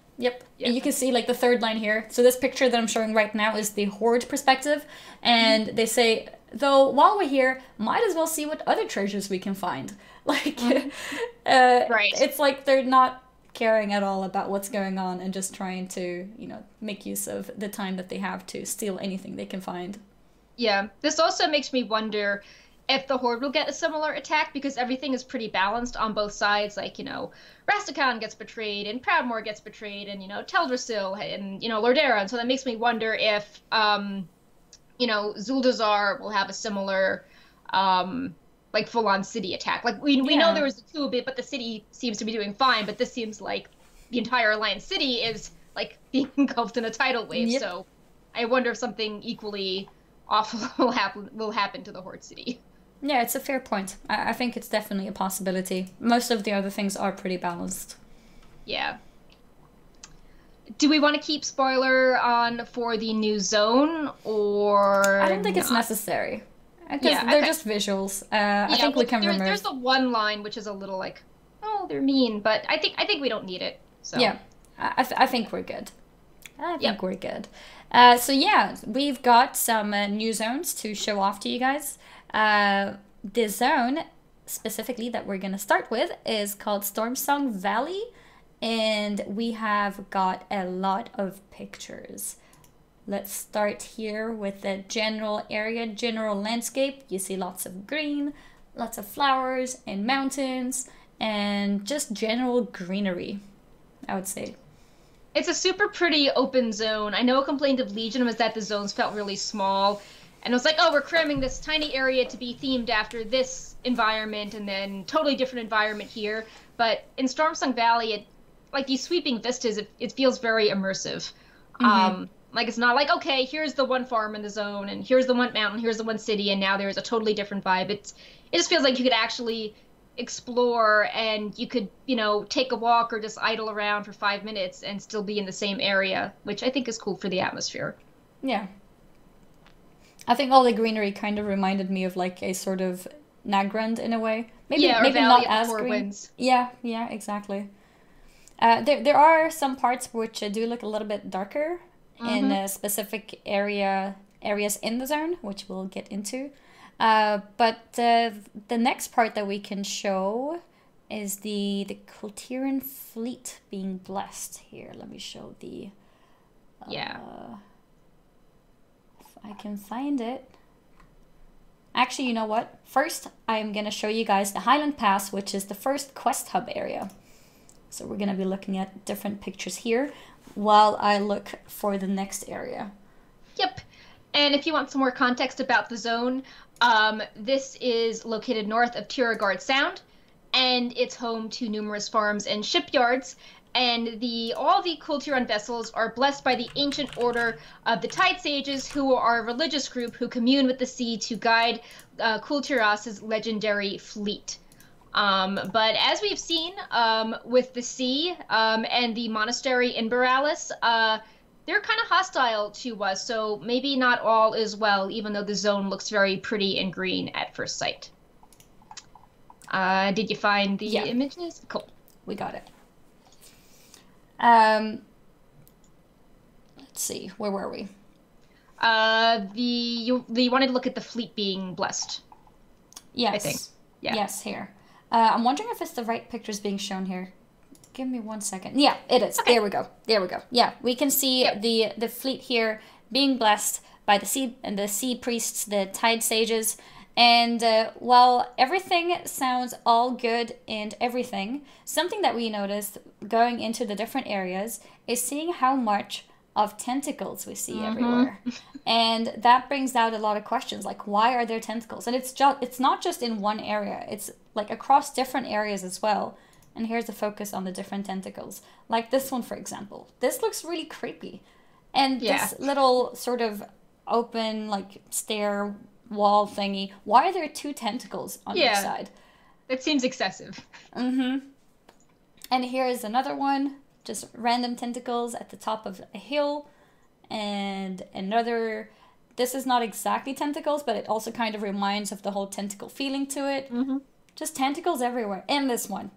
[SPEAKER 1] And you can see like the third line here. So this picture that I'm showing right now is the Horde perspective, and they say, though while we're here, might as well see what other treasures we can find. Like
[SPEAKER 2] right.
[SPEAKER 1] It's like they're not caring at all about what's going on and just trying to, make use of the time that they have to steal anything they can find.
[SPEAKER 2] Yeah, this also makes me wonder if the Horde will get a similar attack, because everything is pretty balanced on both sides. Like, Rastakhan gets betrayed, and Proudmoore gets betrayed, and, Teldrassil, and, Lordera. And so that makes me wonder if, Zuldazar will have a similar, full-on city attack. Like, we know there was a coup, but the city seems to be doing fine, but this seems like the entire Alliance city is, like, being engulfed in a tidal wave. Yep. So I wonder if something equally awful will happen to the Horde City.
[SPEAKER 1] Yeah, it's a fair point. I think it's definitely a possibility. Most of the other things are pretty balanced.
[SPEAKER 2] Yeah. Do we want to keep spoiler on for the new zone, or
[SPEAKER 1] I don't think it's
[SPEAKER 2] not?
[SPEAKER 1] necessary. Because they're just visuals. I think we can remove.
[SPEAKER 2] There's the one line which is a little like, oh, they're mean, but I think we don't need it. So
[SPEAKER 1] yeah, I think we're good. I think we're good. So yeah, we've got some new zones to show off to you guys. The zone specifically that we're gonna start with is called Stormsong Valley, and we have got a lot of pictures. Let's start here with the general area, general landscape. You see lots of green, lots of flowers and mountains, and just general greenery, I would say.
[SPEAKER 2] It's a super pretty open zone. I know a complaint of Legion was that the zones felt really small. And it was like, oh, we're cramming this tiny area to be themed after this environment and then totally different environment here. But in Stormsong Valley, like these sweeping vistas, it feels very immersive. Like it's not like, okay, here's the one farm in the zone and here's the one mountain, here's the one city, and now there's a totally different vibe. It just feels like you could actually explore and you could, take a walk or just idle around for 5 minutes and still be in the same area, which I think is cool for the atmosphere.
[SPEAKER 1] Yeah. I think all the greenery kind of reminded me of like a sort of Nagrand in a way. Maybe not as green. Winds. Yeah, exactly. There are some parts which do look a little bit darker in specific areas in the zone, which we'll get into. But the next part that we can show is the Kultiran fleet being blessed. Here, let me show the... if I can find it. Actually, you know what? First, I'm going to show you guys the Highland Pass, which is the first quest hub area. So we're going to be looking at different pictures here while I look for the next area.
[SPEAKER 2] Yep. And if you want some more context about the zone, this is located north of Tiragard Sound, and it's home to numerous farms and shipyards. And all the Kultiran vessels are blessed by the ancient order of the Tide Sages, who are a religious group who commune with the sea to guide Kultiras's legendary fleet. But as we've seen with the sea and the monastery in Borealis, they're kind of hostile to us, so maybe not all is well, even though the zone looks very pretty and green at first sight. Did you find the images? Cool.
[SPEAKER 1] We got it. Let's see, where were we?
[SPEAKER 2] You wanted to look at the fleet being blessed.
[SPEAKER 1] Yes.
[SPEAKER 2] I think. Yeah.
[SPEAKER 1] Yes, here. I'm wondering if it's the right pictures being shown here. Give me 1 second. Yeah, it is. Okay. There we go. Yeah, we can see the fleet here being blessed by the sea priests, the Tide Sages. And while everything sounds all good and everything, something that we noticed going into the different areas is seeing how much of tentacles we see everywhere. And that brings out a lot of questions, like why are there tentacles? And it's not just in one area, it's like across different areas as well. And here's the focus on the different tentacles. Like this one, for example. This looks really creepy. And this little sort of open, like, stair wall thingy. Why are there 2 tentacles on each side?
[SPEAKER 2] It seems excessive.
[SPEAKER 1] And here is another one. Just random tentacles at the top of a hill. And another... This is not exactly tentacles, but it also kind of reminds of the whole tentacle feeling to it. Just tentacles everywhere. And this one.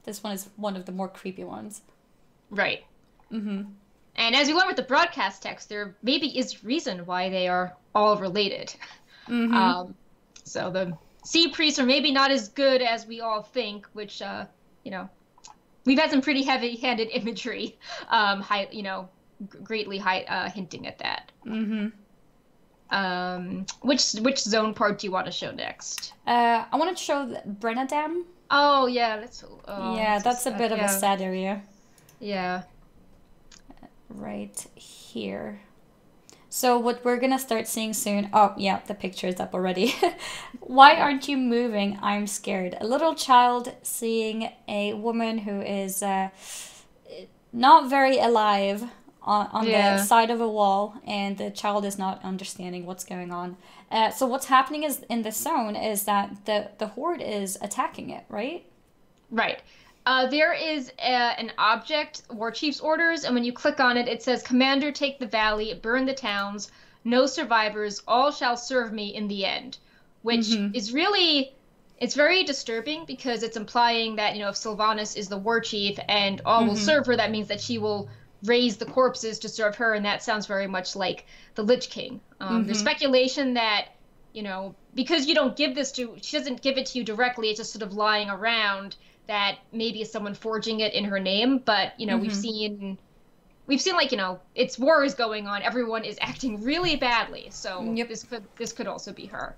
[SPEAKER 1] This one is one of the more creepy ones.
[SPEAKER 2] Right. And as you learn with the broadcast text, there maybe is reason why they are all related. So the sea priests are maybe not as good as we all think, which, we've had some pretty heavy-handed imagery, greatly hinting at that. Which zone part do you want to show next?
[SPEAKER 1] I want to show Brennadam.
[SPEAKER 2] Oh, yeah.
[SPEAKER 1] That's a bit of a sad area.
[SPEAKER 2] Yeah.
[SPEAKER 1] Right here. So what we're going to start seeing soon... Oh, yeah, the picture is up already. Why aren't you moving? I'm scared. A little child seeing a woman who is not very alive on the side of a wall, and the child is not understanding what's going on. So what's happening is in this zone is that the horde is attacking it, right?
[SPEAKER 2] Right. There is an object, War Chief's orders, and when you click on it, it says, Commander, take the valley, burn the towns, no survivors, all shall serve me in the end. Which is really, it's very disturbing because it's implying that, if Sylvanas is the War Chief and all will serve her, that means that she will raise the corpses to serve her, and that sounds very much like the Lich King. There's speculation that, because you don't give this to, she doesn't give it to you directly, it's just sort of lying around, that maybe is someone forging it in her name, but we've seen like it's wars going on, everyone is acting really badly, so this could also be her.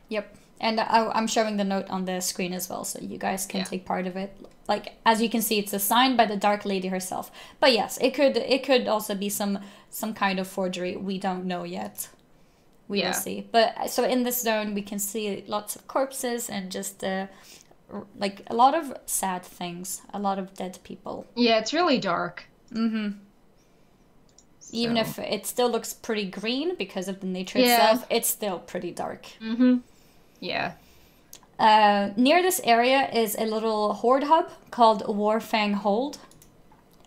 [SPEAKER 1] Yep. And I'm showing the note on the screen as well, so you guys can take part of it. Like, as you can see, it's assigned by the Dark Lady herself. But yes, it could also be some kind of forgery. We don't know yet. We will see. But so in this zone, we can see lots of corpses and just like a lot of sad things, a lot of dead people.
[SPEAKER 2] Yeah, it's really dark.
[SPEAKER 1] Even if it still looks pretty green because of the nature itself, it's still pretty dark.
[SPEAKER 2] Yeah.
[SPEAKER 1] Near this area is a little horde hub called Warfang Hold.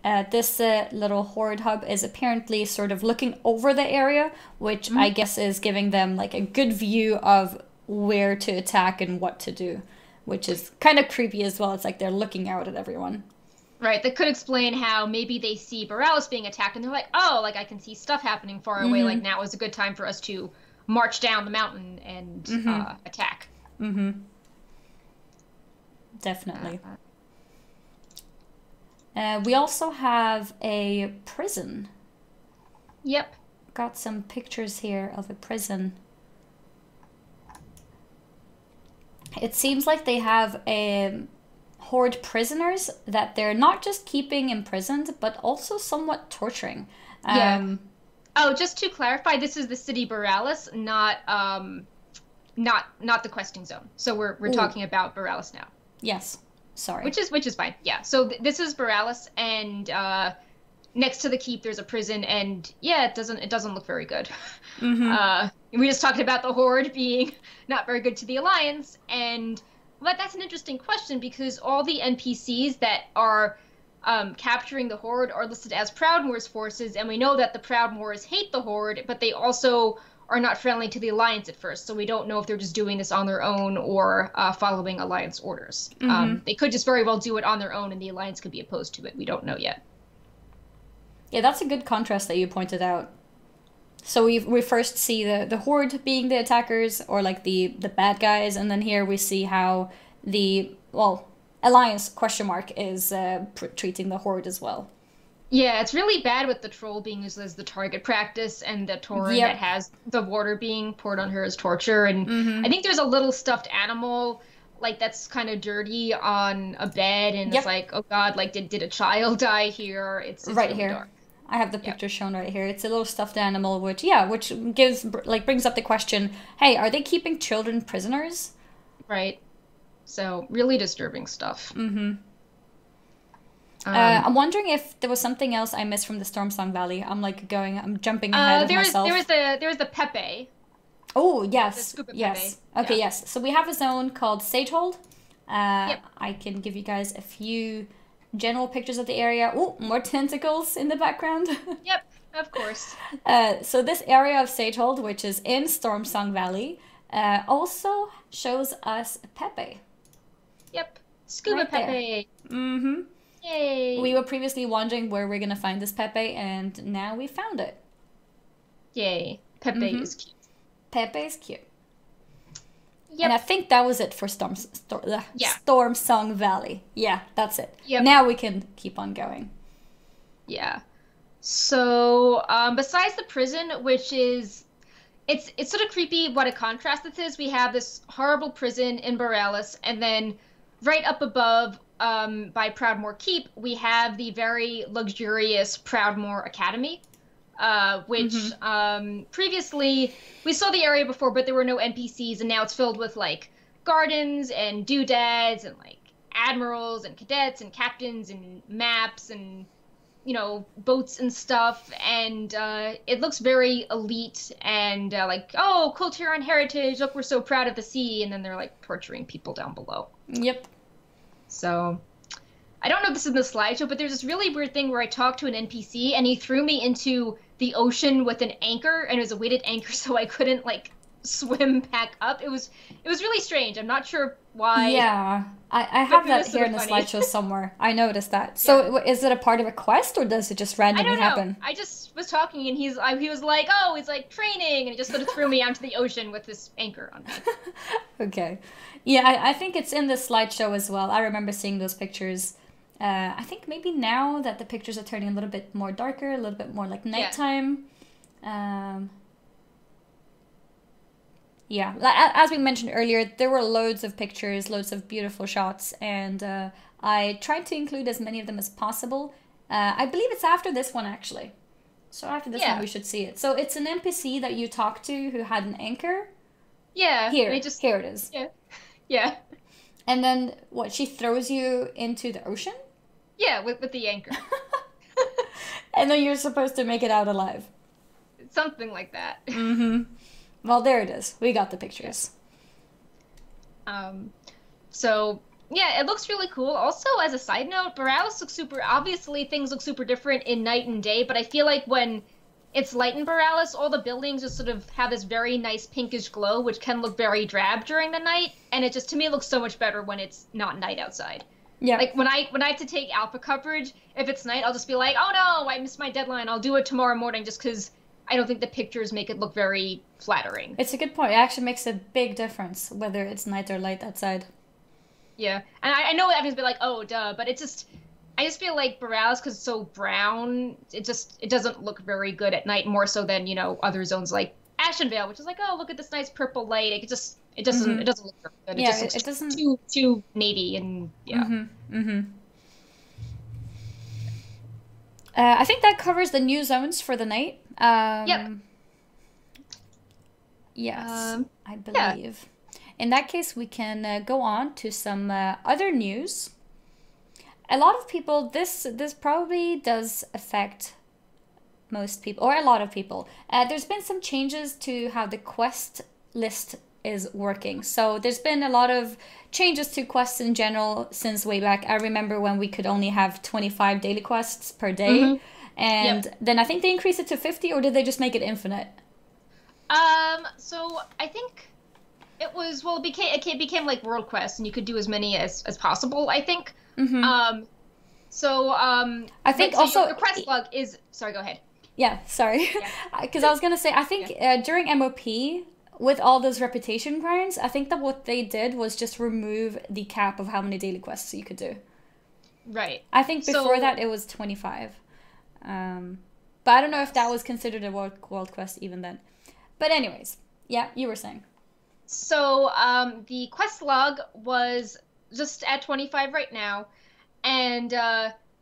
[SPEAKER 1] This little horde hub is apparently sort of looking over the area, which I guess is giving them like a good view of where to attack and what to do, which is kind of creepy as well. It's like they're looking out at everyone.
[SPEAKER 2] Right, that could explain how maybe they see Borealis being attacked and they're like, oh, like I can see stuff happening far away, like now is a good time for us to march down the mountain and attack.
[SPEAKER 1] Definitely. We also have a prison.
[SPEAKER 2] Yep.
[SPEAKER 1] Got some pictures here of a prison. It seems like they have horde prisoners that they're not just keeping imprisoned, but also somewhat torturing.
[SPEAKER 2] Oh, just to clarify, this is the city Borealis, not the questing zone. So we're talking about Borealis now.
[SPEAKER 1] Yes. Sorry.
[SPEAKER 2] Which is fine. Yeah. So this is Borealis, and next to the keep there's a prison, and it doesn't look very good. We just talked about the horde being not very good to the Alliance, but that's an interesting question because all the NPCs that are capturing the horde are listed as Proudmoore's forces, and we know that the Proudmoores hate the horde, but they also are not friendly to the Alliance at first, so we don't know if they're just doing this on their own or following Alliance orders. They could just very well do it on their own, and the Alliance could be opposed to it. We don't know yet.
[SPEAKER 1] Yeah, that's a good contrast that you pointed out. So we first see the horde being the attackers, or like the bad guys, and then here we see how the Alliance is treating the horde as well.
[SPEAKER 2] Yeah, it's really bad with the troll being used as the target practice and the Tauren that has the water being poured on her as torture. And I think there's a little stuffed animal like that's kind of dirty on a bed, and it's like, oh god, like did a child die here? It's
[SPEAKER 1] right
[SPEAKER 2] really
[SPEAKER 1] here.
[SPEAKER 2] Dark.
[SPEAKER 1] I have the picture shown right here. It's a little stuffed animal, which brings up the question: hey, are they keeping children prisoners?
[SPEAKER 2] Right. So really disturbing stuff.
[SPEAKER 1] I'm wondering if there was something else I missed from the Stormsong Valley. I'm jumping ahead of myself.
[SPEAKER 2] There was the Pepe.
[SPEAKER 1] Oh yes,
[SPEAKER 2] the
[SPEAKER 1] yes.
[SPEAKER 2] Pepe.
[SPEAKER 1] Okay, yes. So we have a zone called Sagehold. I can give you guys a few general pictures of the area. Oh, more tentacles in the background.
[SPEAKER 2] Yep, of course.
[SPEAKER 1] So this area of Sagehold, which is in Stormsong Valley, also shows us Pepe.
[SPEAKER 2] Yep, Scuba
[SPEAKER 1] right
[SPEAKER 2] Pepe.
[SPEAKER 1] Mm-hmm.
[SPEAKER 2] Yay.
[SPEAKER 1] We were previously wondering where we're going to find this Pepe, and now we found it.
[SPEAKER 2] Yay. Pepe is cute.
[SPEAKER 1] Pepe is cute.
[SPEAKER 2] Yep.
[SPEAKER 1] And I think that was it for Stormsong Valley. Yeah, that's it.
[SPEAKER 2] Yep.
[SPEAKER 1] Now we can keep on going.
[SPEAKER 2] Yeah. So, besides the prison, which is... It's sort of creepy what a contrast this is. We have this horrible prison in Borealis, and then right up above... by Proudmoore Keep, we have the very luxurious Proudmoore Academy, which previously we saw the area before, but there were no NPCs, and now it's filled with like gardens and doodads and like admirals and cadets and captains and maps and boats and stuff, and it looks very elite and like, oh, Kulturan heritage, look, we're so proud of the sea, and then they're like torturing people down below.
[SPEAKER 1] Yep.
[SPEAKER 2] So I don't know if this is in the slideshow, but there's this really weird thing where I talked to an NPC and he threw me into the ocean with an anchor, and it was a weighted anchor, so I couldn't like swim back up. It was really strange. I'm not sure why.
[SPEAKER 1] Yeah, I have that here in the slideshow somewhere. I noticed that. So is it a part of a quest, or does it just randomly happen?
[SPEAKER 2] I just was talking, and he was like, oh, he's like training, and he just sort of threw me out to the ocean with this anchor on me.
[SPEAKER 1] Okay. Yeah, I think it's in the slideshow as well. I remember seeing those pictures. I think maybe now that the pictures are turning a little bit more darker, a little bit more like nighttime. Yeah, as we mentioned earlier, there were loads of pictures, loads of beautiful shots, and I tried to include as many of them as possible. I believe it's after this one, actually. So after this one, we should see it. So it's an NPC that you talked to who had an anchor.
[SPEAKER 2] Yeah.
[SPEAKER 1] Here it is.
[SPEAKER 2] Yeah. Yeah.
[SPEAKER 1] And then, what, she throws you into the ocean?
[SPEAKER 2] Yeah, with the anchor.
[SPEAKER 1] And then you're supposed to make it out alive.
[SPEAKER 2] Something like that.
[SPEAKER 1] Mm-hmm. Well, there it is. We got the pictures.
[SPEAKER 2] So, yeah, it looks really cool. Also, as a side note, Borealis looks obviously things look super different in night and day, but I feel like when it's light in Borealis, all the buildings just sort of have this very nice pinkish glow, which can look very drab during the night, and it just, to me, looks so much better when it's not night outside. Yeah. Like, when I have to take alpha coverage, if it's night, I'll just be like, oh no, I missed my deadline, I'll do it tomorrow morning, just because I don't think the pictures make it look very flattering.
[SPEAKER 1] It's a good point. It actually makes a big difference whether it's night or light outside.
[SPEAKER 2] Yeah, and I know everyone's be like, oh, duh, but it's just, I just feel like Borealis, because it's so brown, it doesn't look very good at night, more so than, other zones like Ashenvale, which is like, oh, look at this nice purple light. It doesn't look very good.
[SPEAKER 1] Yeah,
[SPEAKER 2] it
[SPEAKER 1] doesn't
[SPEAKER 2] too navy, and yeah.
[SPEAKER 1] Mm-hmm. Mm-hmm. I think that covers the new zones for the night.
[SPEAKER 2] Yep.
[SPEAKER 1] Yes, I believe. Yeah. In that case, we can go on to some other news. A lot of people, this probably does affect most people, or a lot of people. There's been some changes to how the quest list is working. So there's been a lot of changes to quests in general since way back. I remember when we could only have 25 daily quests per day. Mm-hmm. And then I think they increased it to 50, or did they just make it infinite?
[SPEAKER 2] So I think it was, it became like world quests, and you could do as many as possible, I think. Mm-hmm. I think also the quest log is, sorry, go ahead.
[SPEAKER 1] Yeah, sorry. Because I was going to say, I think during MOP, with all those reputation grinds, I think that what they did was just remove the cap of how many daily quests you could do.
[SPEAKER 2] Right.
[SPEAKER 1] I think before that it was 25. But I don't know if that was considered a world quest even then. But anyways, yeah, you were saying. So
[SPEAKER 2] the quest log was just at 25 right now, and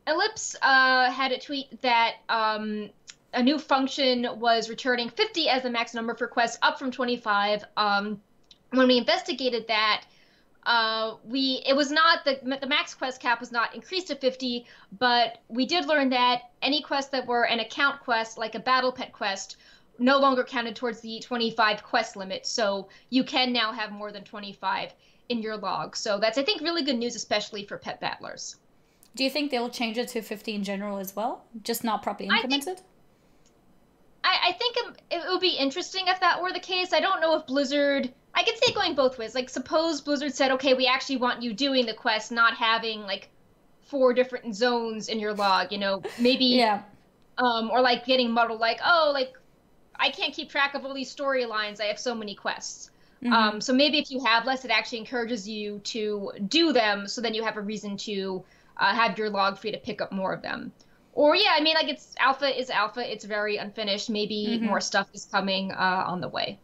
[SPEAKER 2] Ellipse had a tweet that a new function was returning 50 as the max number for quests, up from 25. When we investigated that, it was not the max quest cap was not increased to 50, but we did learn that any quests that were an account quest, like a battle pet quest, no longer counted towards the 25 quest limit. So you can now have more than 25 in your log. So that's, I think, really good news, especially for pet battlers.
[SPEAKER 1] Do you think they'll change it to 50 in general as well? Just not properly implemented?
[SPEAKER 2] I think it would be interesting if that were the case. I don't know if Blizzard, I could see it going both ways. Like, suppose Blizzard said, okay, we actually want you doing the quest, not having like 4 different zones in your log, maybe,
[SPEAKER 1] yeah.
[SPEAKER 2] Or like getting muddled, like, oh, like I can't keep track of all these storylines. I have so many quests. Mm-hmm. So maybe if you have less, it actually encourages you to do them. So then you have a reason to have your log free to pick up more of them. Or, yeah, I mean, like, it's alpha. It's very unfinished. Maybe more stuff is coming on the way.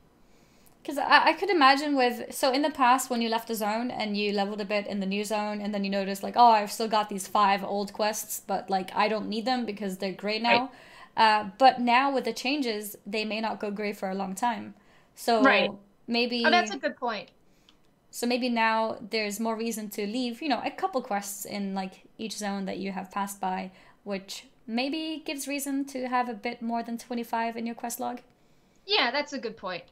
[SPEAKER 1] Because I could imagine so in the past, when you left the zone and you leveled a bit in the new zone, and then you noticed, like, oh, I've still got these 5 old quests, but, like, I don't need them because they're great now. Right. But now with the changes, they may not go great for a long time. So maybe...
[SPEAKER 2] Oh, that's a good point.
[SPEAKER 1] So maybe now there's more reason to leave, a couple quests in, like, each zone that you have passed by, which maybe gives reason to have a bit more than 25 in your quest log.
[SPEAKER 2] Yeah, that's a good point.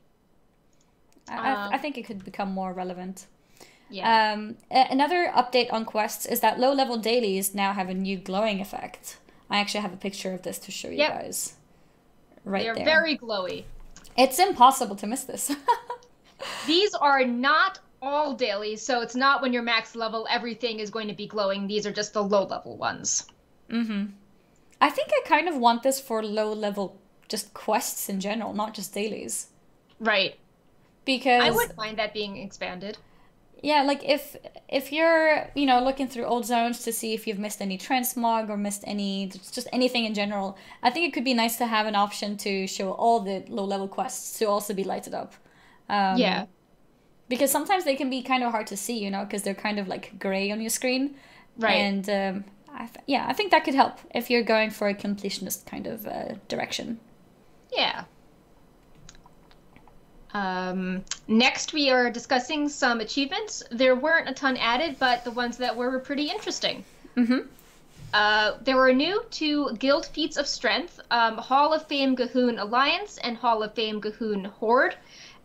[SPEAKER 1] I think it could become more relevant.
[SPEAKER 2] Yeah.
[SPEAKER 1] Another update on quests is that low-level dailies now have a new glowing effect. I actually have a picture of this to show you guys. Right there.
[SPEAKER 2] They're very glowy.
[SPEAKER 1] It's impossible to miss this.
[SPEAKER 2] These are not all dailies, so it's not when you're max level, everything is going to be glowing. These are just the low-level ones.
[SPEAKER 1] Mm-hmm. I think I kind of want this for low-level just quests in general, not just dailies.
[SPEAKER 2] Right.
[SPEAKER 1] Because
[SPEAKER 2] I wouldn't mind that being expanded.
[SPEAKER 1] Yeah, like if you're, looking through old zones to see if you've missed any transmog or missed just anything in general, I think it could be nice to have an option to show all the low-level quests to also be lighted up.
[SPEAKER 2] Yeah.
[SPEAKER 1] Because sometimes they can be kind of hard to see, because they're kind of like gray on your screen.
[SPEAKER 2] Right.
[SPEAKER 1] And I think that could help if you're going for a completionist kind of direction.
[SPEAKER 2] Yeah. Next, we are discussing some achievements. There weren't a ton added, but the ones that were pretty interesting.
[SPEAKER 1] Mm-hmm.
[SPEAKER 2] There were new 2 Guild Feats of Strength, Hall of Fame Gahoon Alliance and Hall of Fame Gahoon Horde.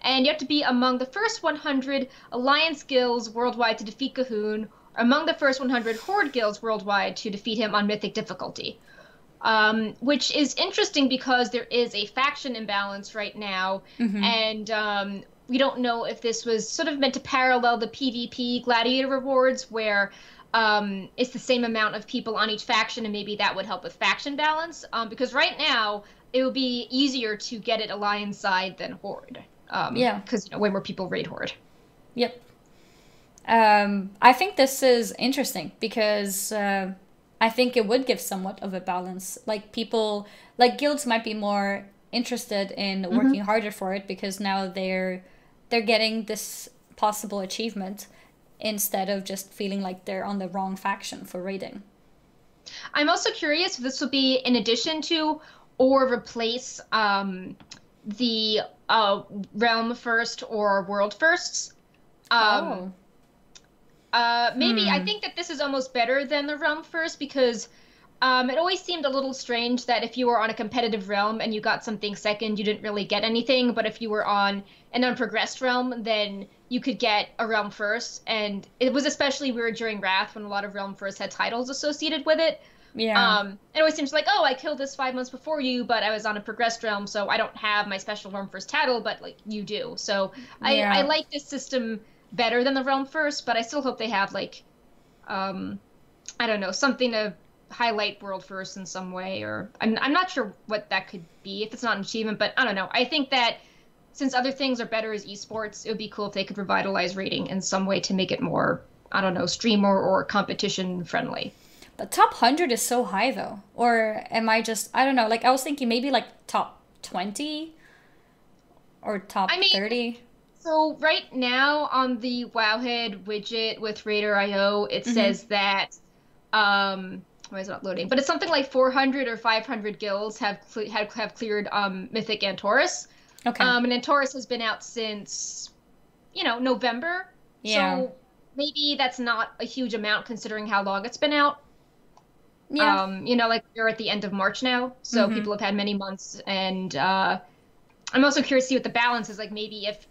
[SPEAKER 2] And you have to be among the first 100 Alliance guilds worldwide to defeat Gahoon, or among the first 100 Horde guilds worldwide to defeat him on Mythic difficulty. Which is interesting because there is a faction imbalance right now, and we don't know if this was sort of meant to parallel the PvP gladiator rewards, where it's the same amount of people on each faction, and maybe that would help with faction balance, because right now it would be easier to get it Alliance side than Horde. Because way more people raid Horde.
[SPEAKER 1] Yep. I think this is interesting because I think it would give somewhat of a balance. Like guilds might be more interested in working harder for it because now they're getting this possible achievement instead of just feeling like they're on the wrong faction for raiding.
[SPEAKER 2] I'm also curious if this will be in addition to or replace the realm first or world firsts. Maybe I think that this is almost better than the realm first because it always seemed a little strange that if you were on a competitive realm and you got something second, you didn't really get anything. But if you were on an unprogressed realm, then you could get a realm first. And it was especially weird during Wrath when a lot of realm first had titles associated with it.
[SPEAKER 1] Yeah.
[SPEAKER 2] It always seems like, oh, I killed this 5 months before you, but I was on a progressed realm, so I don't have my special realm first title, but like you do. So I like this system better than the realm first, but I still hope they have like I don't know, something to highlight world first in some way, or I'm not sure what that could be if it's not an achievement, but I don't know. I think that since other things are better as esports, it would be cool if they could revitalize rating in some way to make it more, I don't know, streamer or competition friendly.
[SPEAKER 1] The top 100 is so high though, or am I don't know, like I was thinking maybe like top 20 or top 30.
[SPEAKER 2] So right now on the Wowhead widget with Raider.io, it says that, why is it not loading? But it's something like 400 or 500 guilds have cleared Mythic Antorus.
[SPEAKER 1] Okay.
[SPEAKER 2] And Antorus has been out since, November.
[SPEAKER 1] Yeah.
[SPEAKER 2] So maybe that's not a huge amount considering how long it's been out.
[SPEAKER 1] Yeah.
[SPEAKER 2] Like we're at the end of March now, so people have had many months, and I'm also curious to see what the balance is. Like maybe if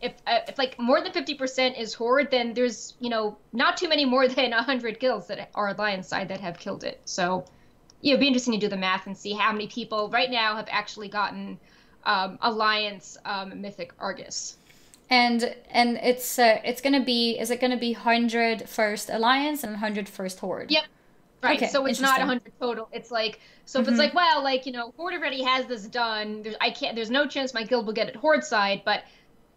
[SPEAKER 2] like more than 50% is Horde, then there's not too many more than 100 guilds that are Alliance side that have killed it. So it'd be interesting to do the math and see how many people right now have actually gotten Alliance Mythic Argus.
[SPEAKER 1] And it's gonna be, is it gonna be 100 first Alliance and 100 first Horde?
[SPEAKER 2] Yep. Right,
[SPEAKER 1] okay,
[SPEAKER 2] so it's not 100 total. It's like, so if it's like, well, like, Horde already has this done. There's no chance my guild will get it Horde side, but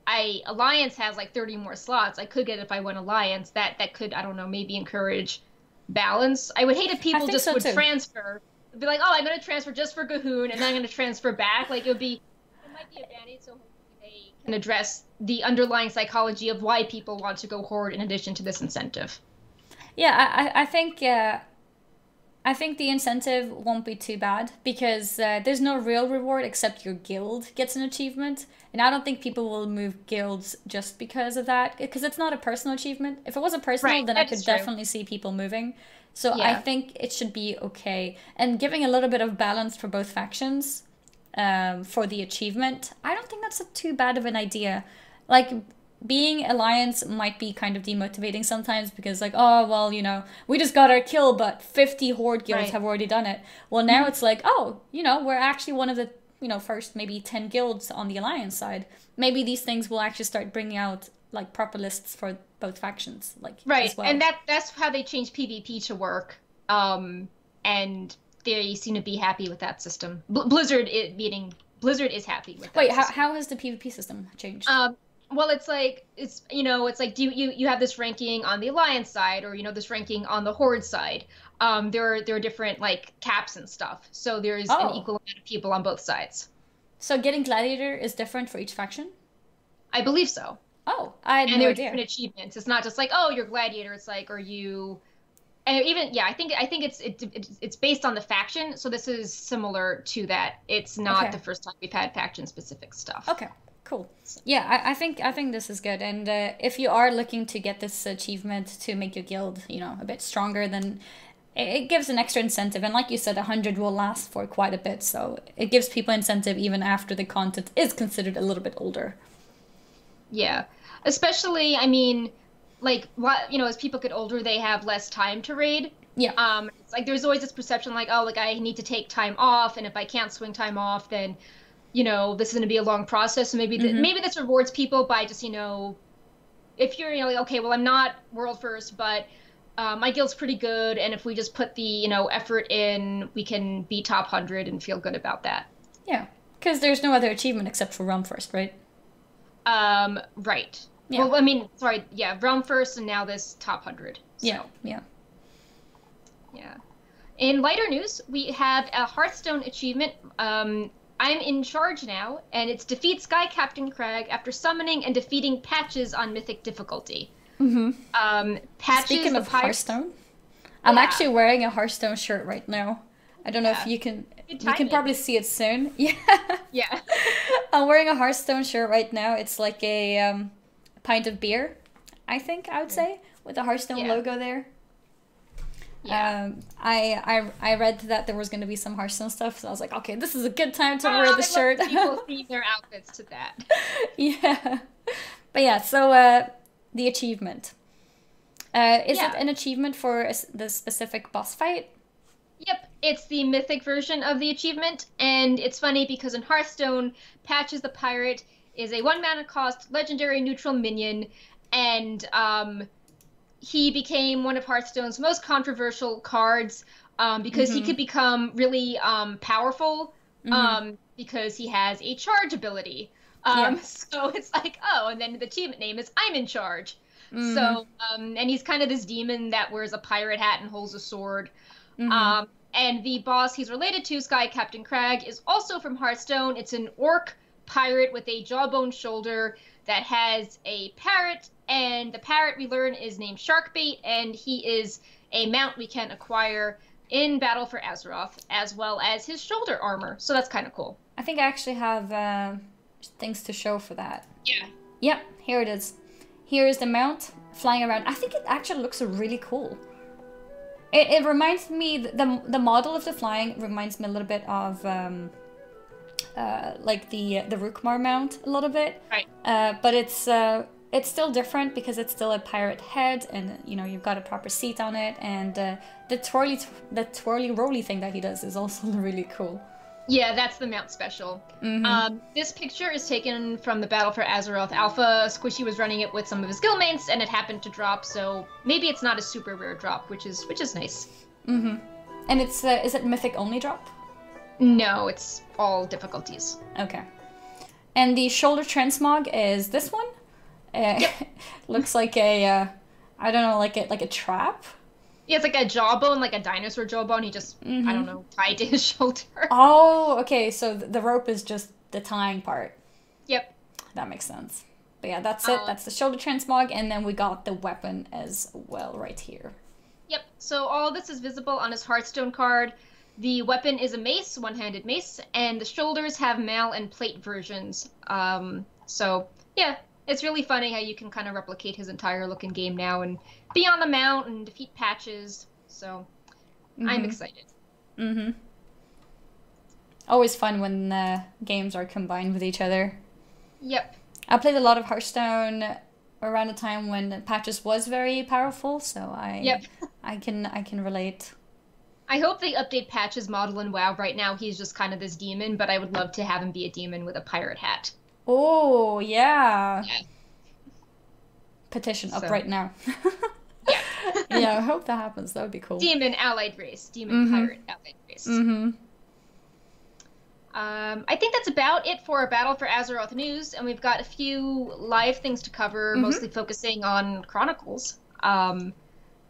[SPEAKER 2] Alliance has like 30 more slots. I could get it if I went Alliance. That could, I don't know, maybe encourage balance. I would hate if people just would transfer. It'd be like, oh, I'm going to transfer just for Gahoon, and then I'm going to transfer back. Like, it might be advantage, so hopefully they can address the underlying psychology of why people want to go Horde in addition to this incentive.
[SPEAKER 1] Yeah, I think I think the incentive won't be too bad because there's no real reward except your guild gets an achievement. And I don't think people will move guilds just because of that, because it's not a personal achievement. If it was a personal, then I could definitely see people moving. So I think it should be okay. And giving a little bit of balance for both factions for the achievement, I don't think that's too bad of an idea. Like, being alliance might be kind of demotivating sometimes because like, oh, well, you know, we just got our kill, but 50 horde guilds have already done it. Well, now it's like, oh, you know, we're actually one of the, you know, first maybe 10 guilds on the alliance side. Maybe these things will actually start bringing out like proper lists for both factions, like as well.
[SPEAKER 2] And that's how they changed PvP to work. And they seem to be happy with that system. Blizzard is happy with that.
[SPEAKER 1] Wait, how has the PvP system changed?
[SPEAKER 2] Well, it's like do you have this ranking on the alliance side, or you know, this ranking on the horde side. There are different like caps and stuff. So there's an equal amount of people on both sides.
[SPEAKER 1] So getting gladiator is different for each faction?
[SPEAKER 2] I believe so.
[SPEAKER 1] Oh, I had no idea.
[SPEAKER 2] And there are different achievements. It's not just like, oh, you're gladiator. It's like, are you? And even I think it's based on the faction. So this is similar to that. It's not the first time we've had faction specific stuff.
[SPEAKER 1] Okay. Cool. Yeah, I think this is good. And if you are looking to get this achievement to make your guild, you know, a bit stronger, then it gives an extra incentive. And like you said, 100 will last for quite a bit. So it gives people incentive even after the content is considered a little bit older.
[SPEAKER 2] Yeah. Especially, I mean, like, you know, as people get older, they have less time to raid.
[SPEAKER 1] Yeah.
[SPEAKER 2] It's like there's always this perception like, oh, like I need to take time off. And if I can't swing time off, then you know, this is going to be a long process. So maybe maybe this rewards people by just, you know, if you're, you know, like, okay, well, I'm not world first, but my guild's pretty good. And if we just put the, you know, effort in, we can be top 100 and feel good about that.
[SPEAKER 1] Yeah. Because there's no other achievement except for realm first, right?
[SPEAKER 2] Right. Yeah. Well, I mean, sorry. Yeah. Realm first and now this top 100. So.
[SPEAKER 1] Yeah. Yeah.
[SPEAKER 2] Yeah. In lighter news, we have a Hearthstone achievement. I'm in charge now, and it's defeat Sky Captain Crag after summoning and defeating Patches on Mythic difficulty. Patches.
[SPEAKER 1] Speaking of Hearthstone, I'm actually wearing a Hearthstone shirt right now. I don't know if you can. You can probably see it soon. Yeah.
[SPEAKER 2] Yeah.
[SPEAKER 1] I'm wearing a Hearthstone shirt right now. It's like a pint of beer, I think I would say, with the Hearthstone logo there. Yeah. I read that there was going to be some Hearthstone stuff, so I was like, okay, this is a good time to wear the shirt.
[SPEAKER 2] People theme their outfits to that.
[SPEAKER 1] Yeah. But yeah, so the achievement. Is it an achievement for the specific boss fight?
[SPEAKER 2] Yep, it's the mythic version of the achievement, and it's funny because in Hearthstone, Patches the Pirate is a 1-mana cost legendary neutral minion, and he became one of Hearthstone's most controversial cards because he could become really powerful because he has a charge ability. So it's like, oh, and then the achievement name is I'm in charge. So, and he's kind of this demon that wears a pirate hat and holds a sword. And the boss he's related to, Sky Captain Crag, is also from Hearthstone. It's an orc pirate with a jawbone shoulder that has a parrot, and the parrot we learn is named Sharkbait, and he is a mount we can acquire in Battle for Azeroth, as well as his shoulder armor. So that's kind of cool.
[SPEAKER 1] I think I actually have things to show for that.
[SPEAKER 2] Yeah.
[SPEAKER 1] Yep, here it is. Here is the mount flying around. I think it actually looks really cool. It reminds me, the model of the flying reminds me a little bit of like the Rookmar mount a little bit.
[SPEAKER 2] Right.
[SPEAKER 1] But it's still different because it's still a pirate head, and you know, you've got a proper seat on it, and the twirly roly thing that he does is also really cool.
[SPEAKER 2] Yeah, that's the mount special. This picture is taken from the Battle for Azeroth Alpha. Squishy was running it with some of his guildmates, and it happened to drop, so maybe it's not a super rare drop, which is nice.
[SPEAKER 1] And it's is it mythic only drop?
[SPEAKER 2] No, it's all difficulties.
[SPEAKER 1] Okay. And the shoulder transmog is this one. Looks like a I don't know, like a trap.
[SPEAKER 2] Yeah, it's like a jawbone, like a dinosaur jawbone. He just, I don't know, tied to his shoulder.
[SPEAKER 1] Oh, okay. So the rope is just the tying part.
[SPEAKER 2] Yep.
[SPEAKER 1] That makes sense. But yeah, that's it. That's the shoulder transmog. And then we got the weapon as well right here.
[SPEAKER 2] Yep. So all this is visible on his Hearthstone card. The weapon is a mace, one-handed mace, and the shoulders have mail and plate versions. So yeah, it's really funny how you can kind of replicate his entire look in game now and be on the mount and defeat patches. So I'm excited.
[SPEAKER 1] Mm-hmm. Always fun when games are combined with each other.
[SPEAKER 2] Yep.
[SPEAKER 1] I played a lot of Hearthstone around the time when patches was very powerful, so I can relate.
[SPEAKER 2] I hope they update Patch's model in WoW. Right now, he's just kind of this demon, but I would love to have him be a demon with a pirate hat.
[SPEAKER 1] Oh, yeah. Petition up right now.
[SPEAKER 2] Yeah.
[SPEAKER 1] Yeah, I hope that happens. That would be cool.
[SPEAKER 2] Demon allied race. Demon pirate allied race. I think that's about it for our Battle for Azeroth news, and we've got a few live things to cover, mostly focusing on Chronicles.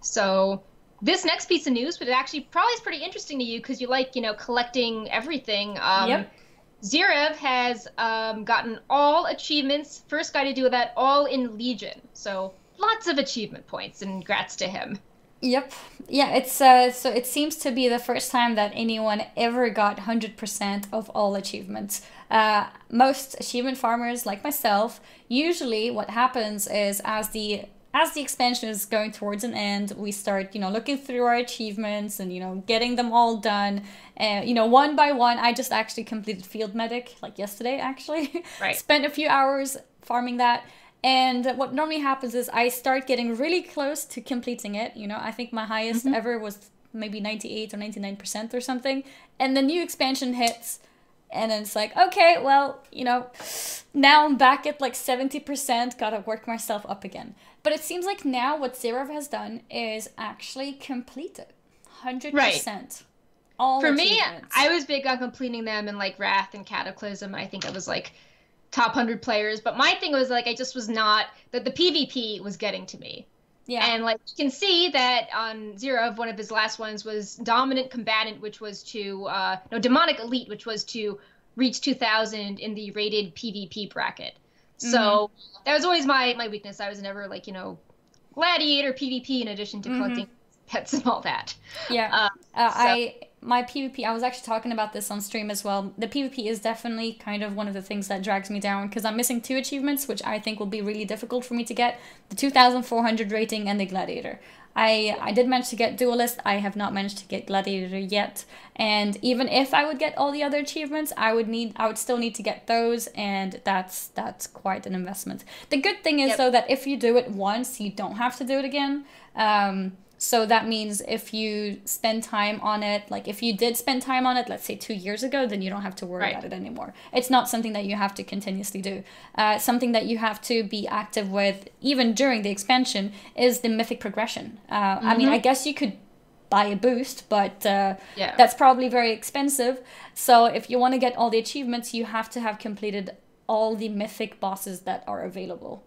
[SPEAKER 2] So this next piece of news, but it actually probably is pretty interesting to you because you like, collecting everything. Zerev has gotten all achievements. First guy to do that, all in Legion. So lots of achievement points, and congrats to him.
[SPEAKER 1] Yep. Yeah, it's so it seems to be the first time that anyone ever got 100% of all achievements. Most achievement farmers like myself, usually what happens is as the expansion is going towards an end, we start, looking through our achievements and, getting them all done. One by one. I just actually completed Field Medic, like yesterday, actually.
[SPEAKER 2] Right.
[SPEAKER 1] Spent a few hours farming that. And what normally happens is I start getting really close to completing it. I think my highest ever was maybe 98 or 99% or something. And the new expansion hits. And then it's like, okay, well, now I'm back at like 70%. Gotta work myself up again. But it seems like now what Zerev has done is actually complete it. 100%.
[SPEAKER 2] Right.
[SPEAKER 1] All
[SPEAKER 2] For me,
[SPEAKER 1] achievements.
[SPEAKER 2] I was big on completing them in like Wrath and Cataclysm. I think I was like top 100 players. But my thing was like, I just was not, that the PvP was getting to me. Yeah. And like you can see that on Zerev, one of his last ones was Dominant Combatant, which was to, Demonic Elite, which was to reach 2000 in the rated PvP bracket. So that was always my weakness. I was never like, Gladiator PvP in addition to collecting pets and all that.
[SPEAKER 1] Yeah. My PvP, I was actually talking about this on stream as well. The PvP is definitely kind of one of the things that drags me down because I'm missing 2 achievements, which I think will be really difficult for me to get. The 2,400 rating and the Gladiator. I did manage to get Duelist. I have not managed to get Gladiator yet. And even if I would get all the other achievements, I would still need to get those, and that's quite an investment. The good thing is though that if you do it once, you don't have to do it again. So that means if you spend time on it, like if you did spend time on it, let's say 2 years ago, then you don't have to worry about it anymore. It's not something that you have to continuously do. Something that you have to be active with, even during the expansion, is the mythic progression. I mean, I guess you could buy a boost, but that's probably very expensive. So if you want to get all the achievements, you have to have completed all the mythic bosses that are available.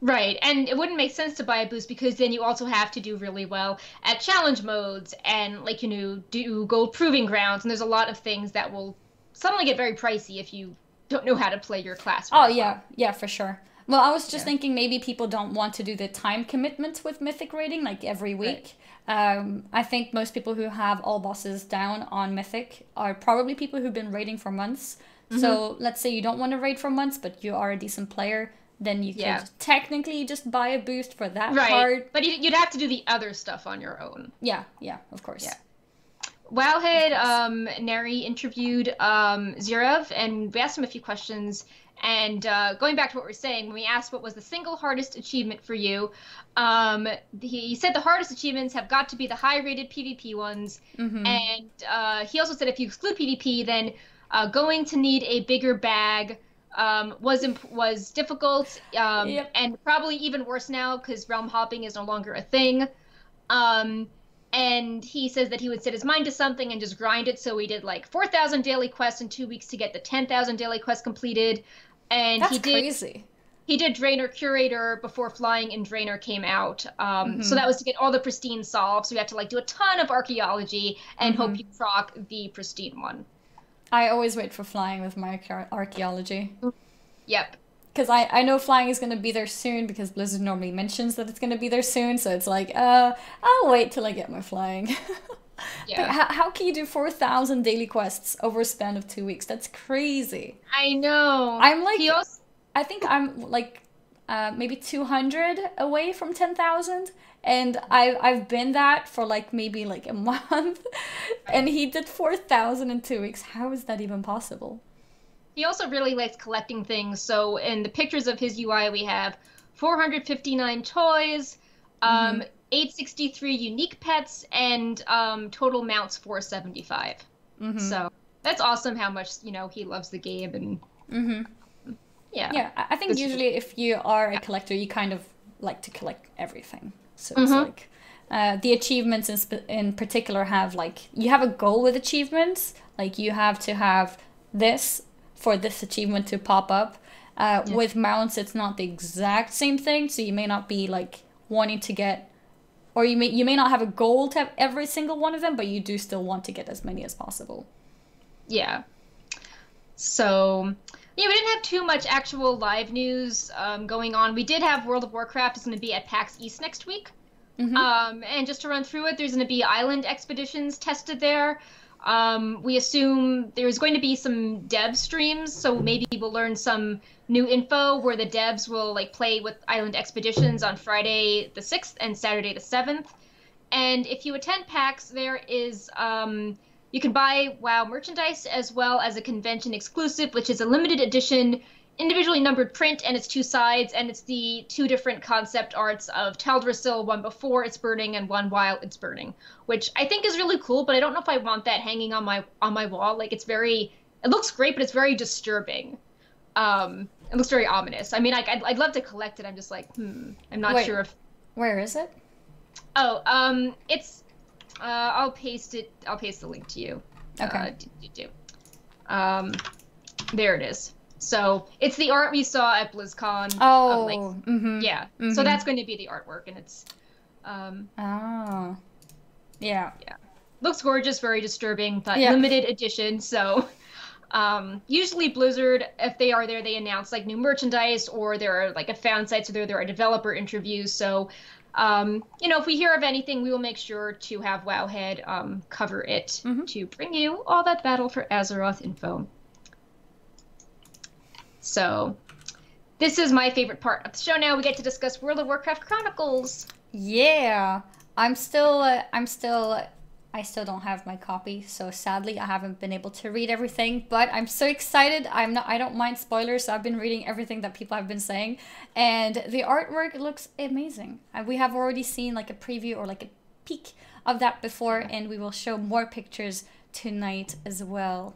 [SPEAKER 2] Right, and it wouldn't make sense to buy a boost because then you also have to do really well at challenge modes and, like, do gold proving grounds, and there's a lot of things that will suddenly get very pricey if you don't know how to play your class.
[SPEAKER 1] Oh, yeah, for sure. Well, I was just thinking maybe people don't want to do the time commitment with Mythic raiding, like, every week. Right. I think most people who have all bosses down on Mythic are probably people who've been raiding for months. So let's say you don't want to raid for months, but you are a decent player. Then you could technically just buy a boost for that part.
[SPEAKER 2] But you'd have to do the other stuff on your own.
[SPEAKER 1] Yeah, of course.
[SPEAKER 2] Yeah. Wowhead, Neri interviewed Zerev, and we asked him a few questions. And going back to what we were saying, when we asked what was the single hardest achievement for you, he said the hardest achievements have got to be the high-rated PvP ones. And he also said if you exclude PvP, then going to need a bigger bag was difficult, and probably even worse now because realm hopping is no longer a thing. And he says that he would set his mind to something and just grind it. So we did like 4,000 daily quests in 2 weeks to get the 10,000 daily quests completed. And
[SPEAKER 1] that's crazy.
[SPEAKER 2] He did Draenor Curator before Flying in Draenor came out. So that was to get all the pristine solved. So we had to like do a ton of archaeology and hope you proc the pristine one.
[SPEAKER 1] I always wait for Flying with my archaeology.
[SPEAKER 2] Yep.
[SPEAKER 1] because I know flying is going to be there soon because Blizzard normally mentions that it's going to be there soon. So it's like, I'll wait till I get my flying.
[SPEAKER 2] Yeah.
[SPEAKER 1] But how can you do 4,000 daily quests over a span of 2 weeks? That's crazy.
[SPEAKER 2] I know.
[SPEAKER 1] I'm like, I think I'm like maybe 200 away from 10,000. And I've been that for like maybe like a month. And he did 4,000 in 2 weeks. How is that even possible?
[SPEAKER 2] He also really likes collecting things. So in the pictures of his UI, we have 459 toys, 863 unique pets, and total mounts 475. So that's awesome how much, you know, he loves the game. And yeah,
[SPEAKER 1] I think usually if you are a collector, you kind of like to collect everything. So it's like the achievements in particular have like, you have a goal with achievements. Like you have to have this for this achievement to pop up. With mounts, it's not the exact same thing. So you may not be like wanting to get, or you may not have a goal to have every single one of them, but you do still want to get as many as possible.
[SPEAKER 2] Yeah. So, yeah, we didn't have too much actual live news going on. We did have World of Warcraft is going to be at PAX East next week. And just to run through it, there's going to be island expeditions tested there. We assume there's going to be some dev streams, so maybe we'll learn some new info where the devs will like play with island expeditions on Friday the 6th and Saturday the 7th. And if you attend PAX, there is you can buy WoW merchandise as well as a convention exclusive, which is a limited edition individually numbered print, and it's 2 sides, and it's the 2 different concept arts of Teldrassil, one before it's burning and one while it's burning, which I think is really cool, but I don't know if I want that hanging on my wall. Like it looks great, but it's very disturbing. It looks very ominous. I mean, I'd love to collect it. I'm just like, I'm not sure if.
[SPEAKER 1] Where is it?
[SPEAKER 2] Oh, it's. I'll paste it. I'll paste the link to you.
[SPEAKER 1] Okay.
[SPEAKER 2] There it is. So it's the art we saw at BlizzCon.
[SPEAKER 1] Oh,
[SPEAKER 2] yeah. So that's going to be the artwork, and it's.
[SPEAKER 1] Yeah.
[SPEAKER 2] Looks gorgeous, very disturbing, but limited edition. So, usually Blizzard, if they are there, they announce like new merchandise, or there are like a fan sites, or there are developer interviews. So, you know, if we hear of anything, we will make sure to have Wowhead cover it to bring you all that Battle for Azeroth info. So, this is my favorite part of the show now. We get to discuss World of Warcraft Chronicles.
[SPEAKER 1] Yeah. I still don't have my copy, so sadly I haven't been able to read everything, but I'm so excited. I don't mind spoilers, so I've been reading everything that people have been saying, and the artwork looks amazing. We have already seen like a preview or like a peek of that before, and we will show more pictures tonight as well.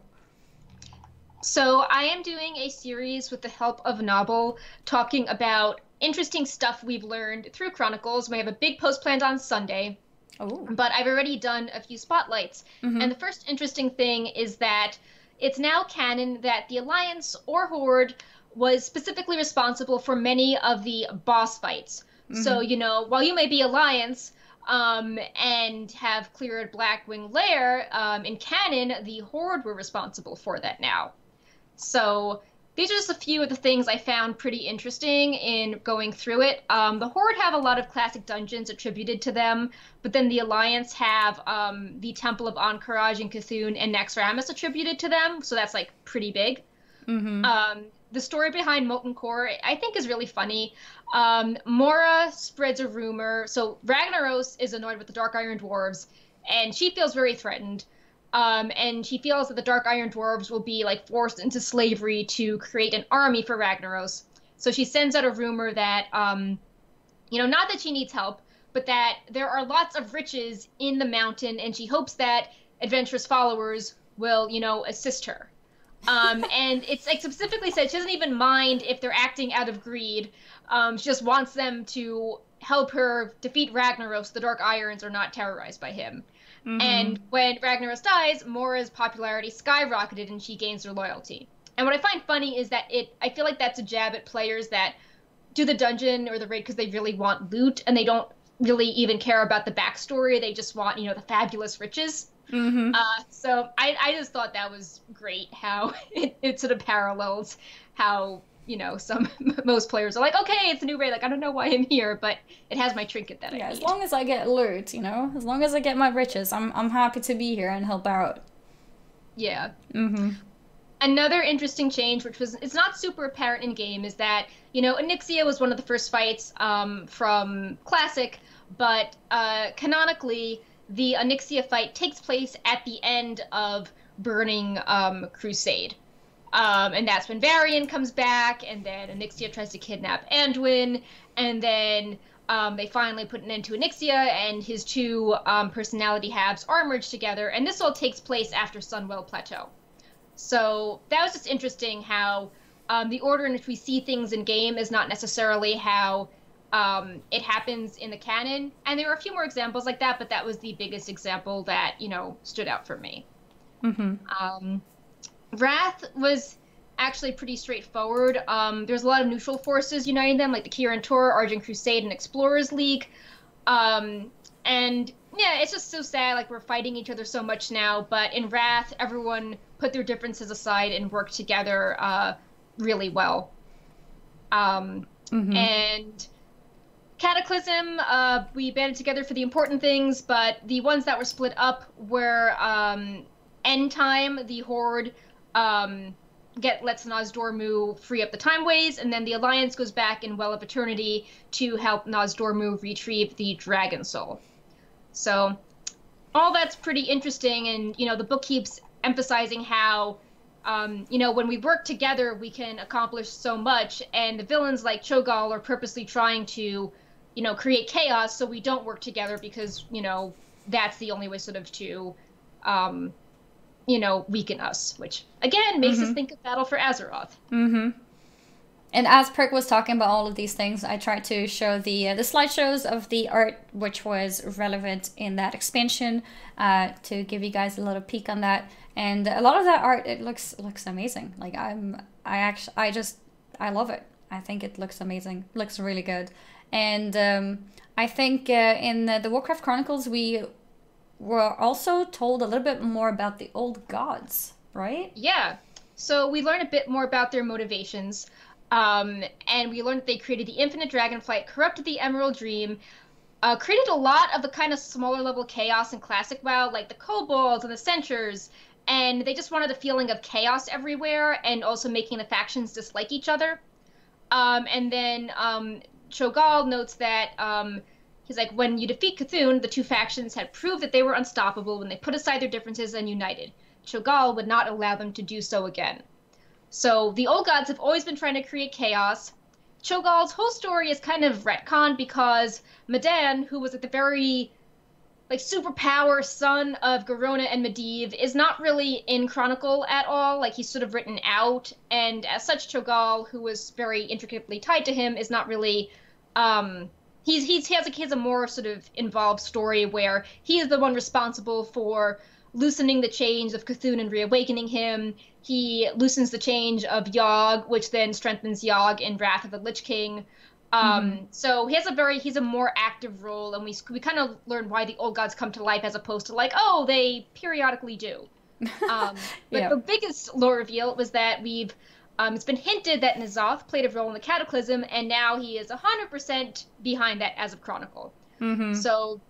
[SPEAKER 2] So I am doing a series with the help of Novel talking about interesting stuff we've learned through Chronicles. We have a big post planned on Sunday.
[SPEAKER 1] Oh.
[SPEAKER 2] But I've already done a few spotlights. And the first interesting thing is that it's now canon that the Alliance or Horde was specifically responsible for many of the boss fights. So, you know, while you may be Alliance and have cleared Blackwing Lair, in canon, the Horde were responsible for that now. So these are just a few of the things I found pretty interesting in going through it. The Horde have a lot of classic dungeons attributed to them, but then the Alliance have the Temple of Ahn'Qiraj in Cthulhu and Naxxramas attributed to them, so that's like pretty big. The story behind Molten Core I think is really funny. Mora spreads a rumor. So Ragnaros is annoyed with the Dark Iron Dwarves, and she feels very threatened. And she feels that the Dark Iron Dwarves will be like forced into slavery to create an army for Ragnaros. So she sends out a rumor that, you know, not that she needs help, but that there are lots of riches in the mountain, and she hopes that adventurous followers will, you know, assist her. And it's like specifically said she doesn't even mind if they're acting out of greed. She just wants them to help her defeat Ragnaros so the Dark Irons are not terrorized by him. And when Ragnaros dies, Mora's popularity skyrocketed and she gains their loyalty. And what I find funny is that I feel like that's a jab at players that do the dungeon or the raid because they really want loot and they don't really even care about the backstory. They just want, you know, the fabulous riches. So I just thought that was great how it sort of parallels how most players are like, okay, it's a new raid. Like, I don't know why I'm here, but it has my trinket that I need.
[SPEAKER 1] As long as I get loot, as long as I get my riches, I'm happy to be here and help out.
[SPEAKER 2] Yeah. Another interesting change, it's not super apparent in game, is that, Onyxia was one of the first fights from Classic, but canonically, the Onyxia fight takes place at the end of Burning Crusade. And that's when Varian comes back, and then Onyxia tries to kidnap Anduin, and then they finally put an end to Onyxia, and his two personality halves are merged together, and this all takes place after Sunwell Plateau. So that was just interesting how the order in which we see things in game is not necessarily how it happens in the canon. And there were a few more examples like that, but that was the biggest example that, stood out for me. Wrath was actually pretty straightforward. There's a lot of neutral forces uniting them, like the Kirin Tor, Argent Crusade, and Explorers League. And yeah, it's just so sad, like we're fighting each other so much now, but in Wrath, everyone put their differences aside and worked together really well. And Cataclysm, we banded together for the important things, but the ones that were split up were End Time, the Horde lets Nozdormu free up the Time Ways, and then the Alliance goes back in Well of Eternity to help Nozdormu retrieve the Dragon Soul. So all that's pretty interesting, and the book keeps emphasizing how when we work together we can accomplish so much, and the villains like Cho'Gall are purposely trying to create chaos so we don't work together because that's the only way sort of to weaken us, which again makes us think of Battle for Azeroth.
[SPEAKER 1] And as Perk was talking about all of these things, I tried to show the slideshows of the art which was relevant in that expansion to give you guys a little peek on that. And a lot of that art, it looks amazing. Like I love it. I think it looks amazing. Looks really good. And I think in the Warcraft Chronicles we were also told a little bit more about the old gods, right?
[SPEAKER 2] Yeah. So we learn a bit more about their motivations. And we learned that they created the Infinite Dragonflight, corrupted the Emerald Dream, created a lot of the kind of smaller level chaos in Classic WoW, like the kobolds and the centaurs, and they just wanted a feeling of chaos everywhere, and also making the factions dislike each other. And then Cho'Gall notes that he's like, when you defeat Cthulhu, the two factions had proved that they were unstoppable when they put aside their differences and united. Cho'Gall would not allow them to do so again. So the old gods have always been trying to create chaos. Cho'Gall's whole story is kind of retconned because Madan, who was at the very superpower son of Garona and Medivh, is not really in Chronicle at all. Like, he's sort of written out, and as such, Cho'Gall, who was very intricately tied to him, is not really he has a more sort of involved story where he is the one responsible for loosening the chains of Cthulhu and reawakening him. He loosens the change of Yogg, which then strengthens Yogg in Wrath of the Lich King. So he's a more active role, and we kind of learn why the old gods come to life as opposed to they periodically do. But the biggest lore reveal was that it's been hinted that N'Zoth played a role in the Cataclysm, and now he is 100% behind that as of Chronicle. So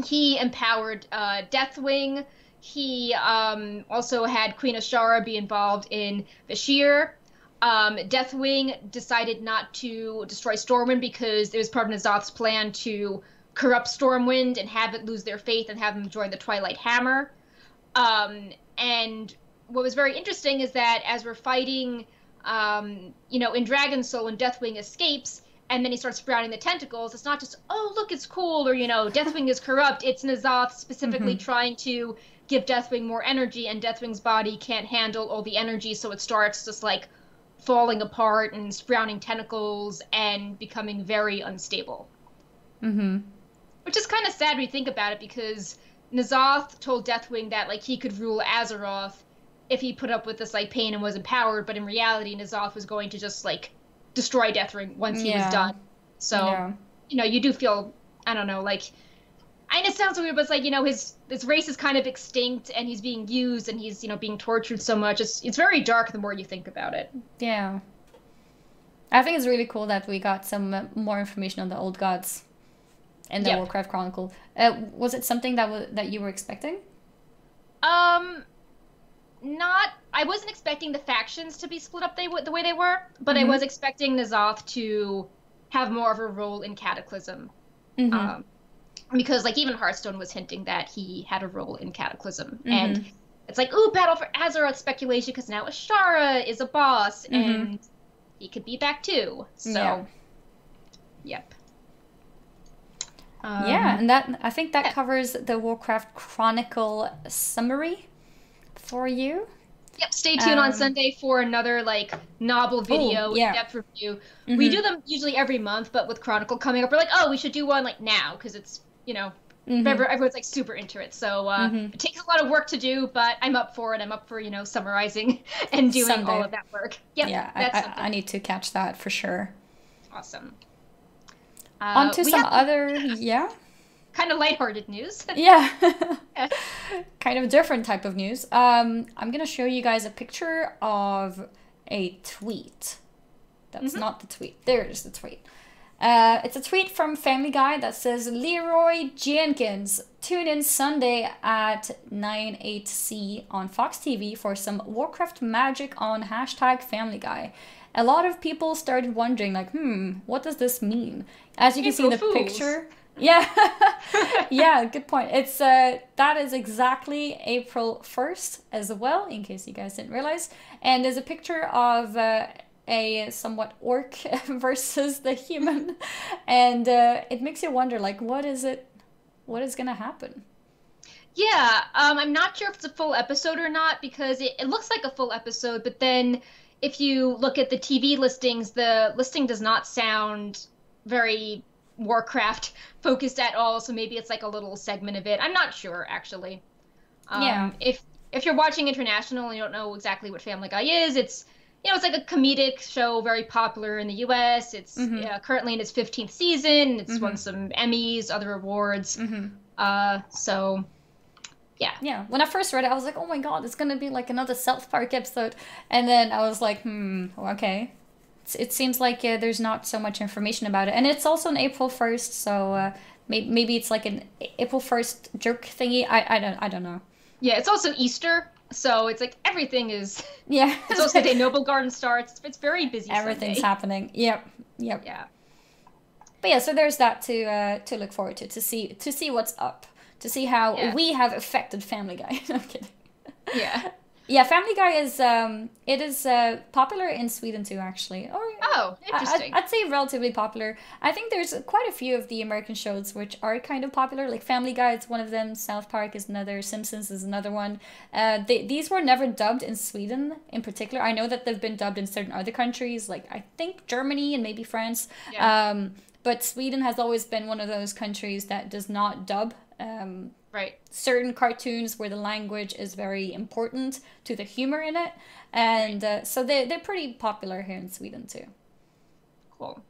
[SPEAKER 2] he empowered Deathwing. He also had Queen Ashara be involved in Vashir. Deathwing decided not to destroy Stormwind because it was part of N'Zoth's plan to corrupt Stormwind and have it lose their faith and have them join the Twilight Hammer. And what was very interesting is that as we're fighting, in Dragon Soul, when Deathwing escapes and then he starts sprouting the tentacles, it's not just, oh, look, it's cool, or, Deathwing is corrupt. It's N'Zoth specifically trying to give Deathwing more energy, and Deathwing's body can't handle all the energy, so it starts just falling apart and sprouting tentacles and becoming very unstable. Which is kind of sad when you think about it, because N'Zoth told Deathwing that he could rule Azeroth if he put up with this pain and was empowered, but in reality N'Zoth was going to just destroy Deathwing once he was done. So you do feel, I don't know, and it sounds weird, but it's his race is kind of extinct, and he's being used, and he's being tortured so much. It's very dark the more you think about it.
[SPEAKER 1] Yeah. I think it's really cool that we got some more information on the old gods in the Warcraft Chronicle. Was it something that you were expecting?
[SPEAKER 2] I wasn't expecting the factions to be split up the way they were, but I was expecting N'Zoth to have more of a role in Cataclysm. Because like even Hearthstone was hinting that he had a role in Cataclysm. And it's like, ooh, Battle for Azeroth speculation, because now Ashara is a boss, and he could be back too. So, yep.
[SPEAKER 1] And I think that covers the Warcraft Chronicle summary for you.
[SPEAKER 2] Yep, stay tuned on Sunday for another like novel video in-depth review. We do them usually every month, but with Chronicle coming up, we're like, oh, we should do one like now, because it's, you know, everyone's like super into it. So it takes a lot of work to do, but I'm up for it. I'm up for, you know, summarizing and doing Sunday. All of that work. Yep,
[SPEAKER 1] yeah, I need to catch that for sure.
[SPEAKER 2] Awesome.
[SPEAKER 1] On to some other,
[SPEAKER 2] kind of lighthearted news.
[SPEAKER 1] Kind of different type of news. I'm going to show you guys a picture of a tweet. That's not the tweet. There it is, the tweet. It's a tweet from Family Guy that says, Leroy Jenkins, tune in Sunday at 9/8 on Fox TV for some Warcraft magic on #FamilyGuy. A lot of people started wondering, like, what does this mean? As you can see in the picture... Yeah, good point. It's that is exactly April 1st as well, in case you guys didn't realize. And there's a picture of a somewhat orc versus the human, and it makes you wonder, like, what is gonna happen?
[SPEAKER 2] Yeah, I'm not sure if it's a full episode or not, because it looks like a full episode, but then if you look at the TV listings, the listing does not sound very Warcraft focused at all, so maybe it's like a little segment of it. I'm not sure, actually. If you're watching international and you don't know exactly what Family Guy is, it's, you know, it's like a comedic show, very popular in the US. It's currently in its 15th season. It's won some Emmys, other awards. So yeah. When
[SPEAKER 1] I first read it, I was like, oh my god, it's gonna be like another South Park episode, and then I was like, okay. It seems like there's not so much information about it, and it's also on April 1st, so maybe it's like an April 1st joke thingy. I don't know.
[SPEAKER 2] Yeah, it's also Easter, so it's like everything is.
[SPEAKER 1] Yeah.
[SPEAKER 2] It's also the day Noble Garden starts. It's very busy.
[SPEAKER 1] Everything's
[SPEAKER 2] Sunday.
[SPEAKER 1] Happening. Yep.
[SPEAKER 2] Yeah.
[SPEAKER 1] But yeah, so there's that to look forward to see what's up, to see how we have affected Family Guy. No, I'm kidding.
[SPEAKER 2] Yeah.
[SPEAKER 1] Yeah, Family Guy is popular in Sweden too, actually.
[SPEAKER 2] Oh, interesting.
[SPEAKER 1] I'd say relatively popular. I think there's quite a few of the American shows which are kind of popular. Like Family Guy is one of them. South Park is another. Simpsons is another one. These were never dubbed in Sweden in particular. I know that they've been dubbed in certain other countries, like I think Germany and maybe France. Yeah. But Sweden has always been one of those countries that does not dub. Certain cartoons where the language is very important to the humor in it, and so they're pretty popular here in Sweden too.
[SPEAKER 2] Cool.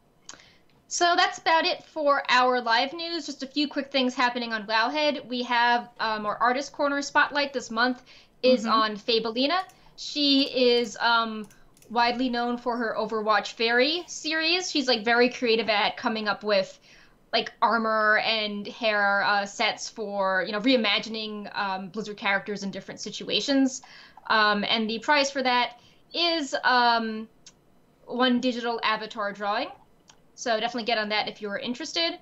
[SPEAKER 2] So that's about it for our live news. Just a few quick things happening on Wowhead. We have our Artist Corner Spotlight this month is on Fabelina. She is widely known for her Overwatch Fairy series. She's like very creative at coming up with like armor and hair sets for, you know, reimagining Blizzard characters in different situations. And the prize for that is one digital avatar drawing. So definitely get on that if you're interested.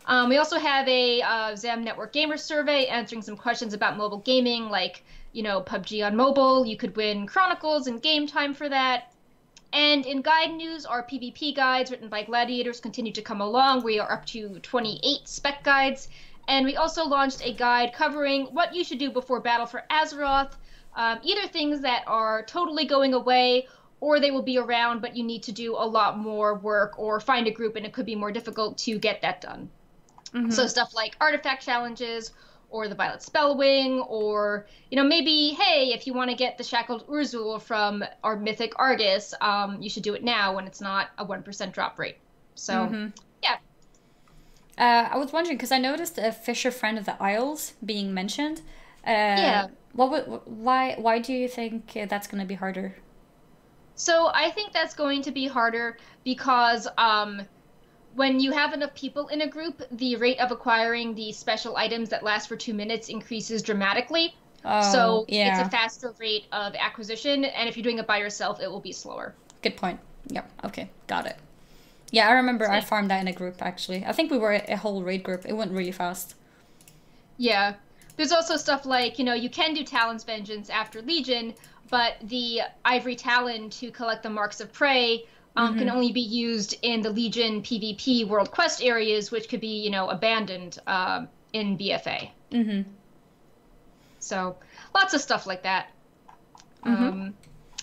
[SPEAKER 2] We also have a ZAM Network Gamer Survey answering some questions about mobile gaming, like, you know, PUBG on mobile. You could win Chronicles and Game Time for that. And in guide news, our PvP guides written by gladiators continue to come along. We are up to 28 spec guides. And we also launched a guide covering what you should do before Battle for Azeroth. Either things that are totally going away, or they will be around, but you need to do a lot more work or find a group, and it could be more difficult to get that done. So stuff like artifact challenges, or the Violet Spellwing, or, you know, maybe, hey, if you want to get the Shackled Urzul from our Mythic Argus, you should do it now when it's not a 1% drop rate. So, yeah.
[SPEAKER 1] I was wondering, because I noticed a Fisher Friend of the Isles being mentioned.
[SPEAKER 2] Yeah.
[SPEAKER 1] Why do you think that's going to be harder?
[SPEAKER 2] So I think that's going to be harder because when you have enough people in a group, the rate of acquiring the special items that last for 2 minutes increases dramatically.
[SPEAKER 1] Oh,
[SPEAKER 2] So it's a
[SPEAKER 1] yeah.
[SPEAKER 2] faster rate of acquisition, and if you're doing it by yourself, it will be slower.
[SPEAKER 1] Good point. Yep. Okay. Got it. Yeah, I remember I
[SPEAKER 2] So,
[SPEAKER 1] farmed that in a group actually. I think we were a whole raid group. It went really fast.
[SPEAKER 2] yeah. There's also stuff like, you can do Talon's Vengeance after Legion, but the Ivory Talon to collect the Marks of Prey can only be used in the Legion PvP World Quest areas, which could be, abandoned in BFA. So lots of stuff like that.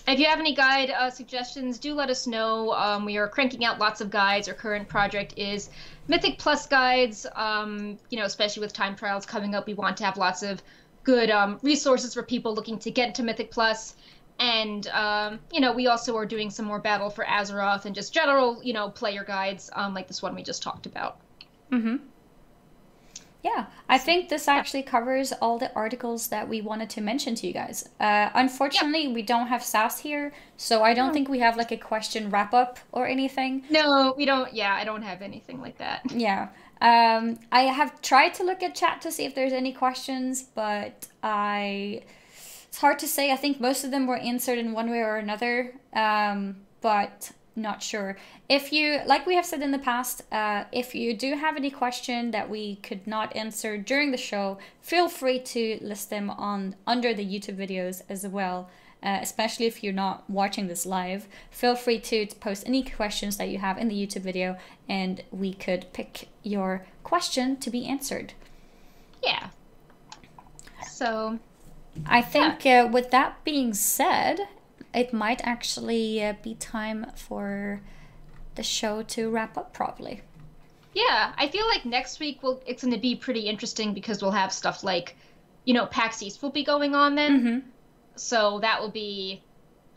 [SPEAKER 2] If you have any guide suggestions, do let us know. We are cranking out lots of guides. Our current project is Mythic Plus guides, especially with time trials coming up. We want to have lots of good resources for people looking to get to Mythic Plus. And, we also are doing some more Battle for Azeroth and just general, player guides like this one we just talked about.
[SPEAKER 1] Yeah, I think this actually covers all the articles that we wanted to mention to you guys. Unfortunately, we don't have SAS here, so I don't think we have like a question wrap up or anything.
[SPEAKER 2] No, we don't. Yeah, I don't have anything like that.
[SPEAKER 1] Yeah. I have tried to look at chat to see if there's any questions, but it's hard to say. I think most of them were answered in one way or another, but not sure. If you, like we have said in the past, if you do have any question that we could not answer during the show, feel free to list them under the YouTube videos as well. Especially if you're not watching this live, feel free to post any questions that you have in the YouTube video, and we could pick your question to be answered.
[SPEAKER 2] Yeah. So,
[SPEAKER 1] I think with that being said, it might actually be time for the show to wrap up properly.
[SPEAKER 2] Yeah, I feel like next week it's going to be pretty interesting because we'll have stuff like, PAX East will be going on then. So that will be,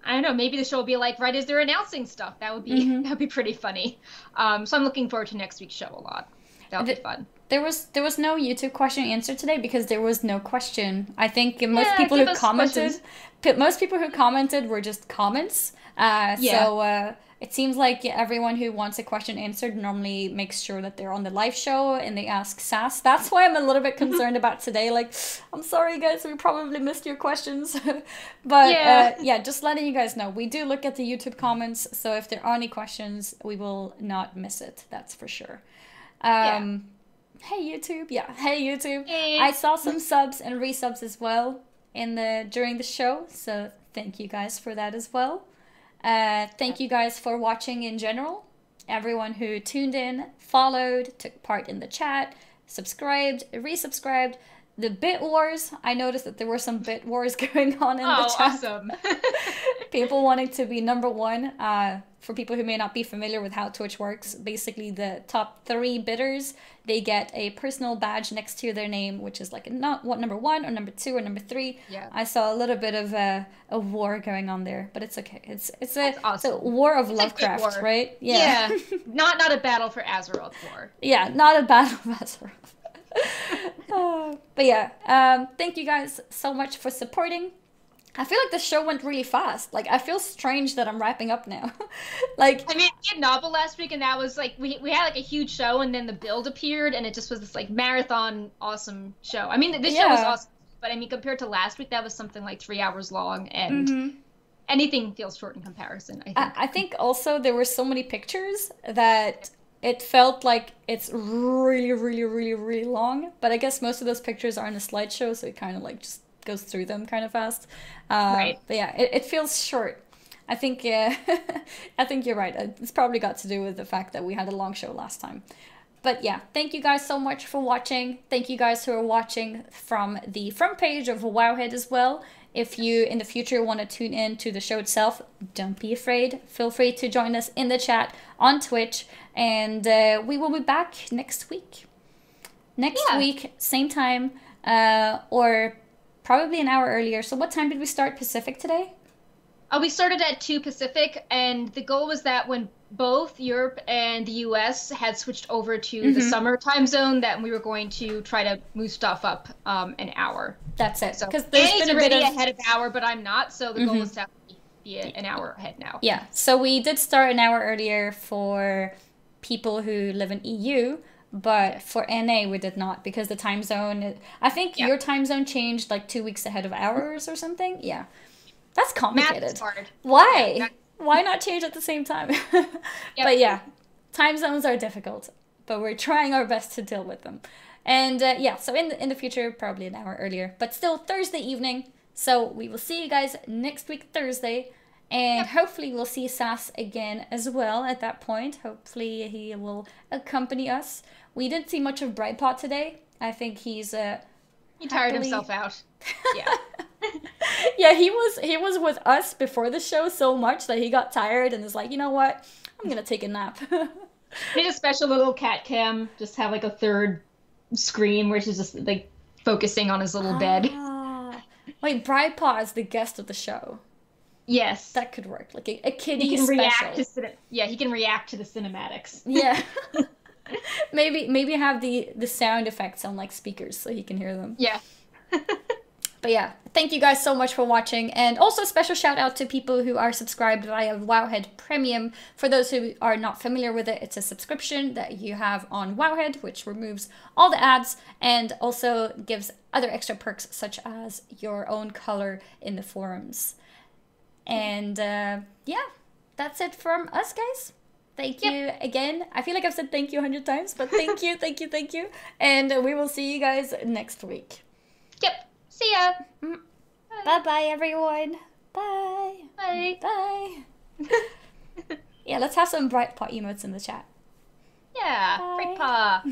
[SPEAKER 2] I don't know, maybe the show will be like right as they're announcing stuff. That would be pretty funny. So I'm looking forward to next week's show a lot. That'll be fun.
[SPEAKER 1] There was no YouTube question answered today because there was no question. I think most people who commented were just comments. So it seems like everyone who wants a question answered normally makes sure that they're on the live show and they ask SAS. That's why I'm a little bit concerned about today. Like, I'm sorry guys, we probably missed your questions. But just letting you guys know, we do look at the YouTube comments. So if there are any questions, we will not miss it. That's for sure. Hey YouTube. Hey YouTube.
[SPEAKER 2] Hey.
[SPEAKER 1] I saw some subs and resubs as well during the show. So thank you guys for that as well. Thank you guys for watching in general. Everyone who tuned in, followed, took part in the chat, subscribed, resubscribed. The bit wars, I noticed that there were some bit wars going on in the chat.
[SPEAKER 2] Awesome.
[SPEAKER 1] People wanting to be number one. For people who may not be familiar with how Twitch works, basically the top 3 bidders, they get a personal badge next to their name, which is like number 1 or number 2 or number 3.
[SPEAKER 2] Yeah.
[SPEAKER 1] I saw a little bit of a war going on there, but it's okay. It's
[SPEAKER 2] awesome.
[SPEAKER 1] It's a war of Lovecraft,
[SPEAKER 2] war.
[SPEAKER 1] right?
[SPEAKER 2] Yeah. Not a battle for Azeroth war.
[SPEAKER 1] Yeah, not a battle of Azeroth. But yeah, thank you guys so much for supporting. I feel like the show went really fast. Like, I feel strange that I'm wrapping up now. Like,
[SPEAKER 2] I mean, we had Novel last week, and that was like we had like a huge show, and then the build appeared, and it just was this like marathon awesome show. I mean, this show was awesome, but I mean, compared to last week, that was something like 3 hours long, and anything feels short in comparison.
[SPEAKER 1] I think also there were so many pictures that it felt like it's really, really, really, really long. But I guess most of those pictures are in a slideshow, so it kind of like just goes through them kind of fast.
[SPEAKER 2] Right.
[SPEAKER 1] But yeah, it feels short. I think I think you're right. It's probably got to do with the fact that we had a long show last time. But yeah, thank you guys so much for watching. Thank you guys who are watching from the front page of Wowhead as well. If you in the future want to tune in to the show itself, don't be afraid. Feel free to join us in the chat on Twitch, and we will be back next week. Next week, same time, or probably an hour earlier. So what time did we start Pacific today?
[SPEAKER 2] We started at 2 Pacific, and the goal was that when both Europe and the US had switched over to the summer time zone, that we were going to try to move stuff up an hour.
[SPEAKER 1] That's it.
[SPEAKER 2] So
[SPEAKER 1] because there's been a bit
[SPEAKER 2] ahead of the hour, but I'm not. So the goal is to be be an hour ahead now.
[SPEAKER 1] Yeah, so we did start an hour earlier for people who live in EU, but for NA we did not because the time zone, I think your time zone changed like 2 weeks ahead of ours or something. Yeah, that's complicated.
[SPEAKER 2] Math is hard.
[SPEAKER 1] Why?
[SPEAKER 2] Yeah,
[SPEAKER 1] Why not change at the same time? But yeah, time zones are difficult, but we're trying our best to deal with them. And yeah, so in the future, probably an hour earlier, but still Thursday evening. So we will see you guys next week, Thursday. And hopefully we'll see Sass again as well at that point. Hopefully he will accompany us. We didn't see much of Brightpot today. I think he's
[SPEAKER 2] he tired himself out. Yeah.
[SPEAKER 1] Yeah, he was with us before the show so much that he got tired and is like, you know what? I'm gonna take a nap.
[SPEAKER 2] Need a special little cat cam. Just have like a third screen where she's just like focusing on his little bed.
[SPEAKER 1] Wait, Brightpot is the guest of the show.
[SPEAKER 2] Yes,
[SPEAKER 1] that could work. Like a kiddie
[SPEAKER 2] he can
[SPEAKER 1] special.
[SPEAKER 2] React to he can react to the cinematics.
[SPEAKER 1] Yeah. maybe have the sound effects on like speakers so he can hear them.
[SPEAKER 2] Yeah.
[SPEAKER 1] But yeah, thank you guys so much for watching, and also a special shout out to people who are subscribed via Wowhead Premium. For those who are not familiar with it, it's a subscription that you have on Wowhead, which removes all the ads and also gives other extra perks such as your own color in the forums. And yeah, that's it from us, guys. Thank you again. I feel like I've said thank you 100 times, but thank you, thank you, thank you. And we will see you guys next week.
[SPEAKER 2] Yep. See ya.
[SPEAKER 1] Bye-bye, everyone. Bye.
[SPEAKER 2] Bye.
[SPEAKER 1] Bye. Yeah, let's have some Brightpot emotes in the chat.
[SPEAKER 2] Yeah. Break paw.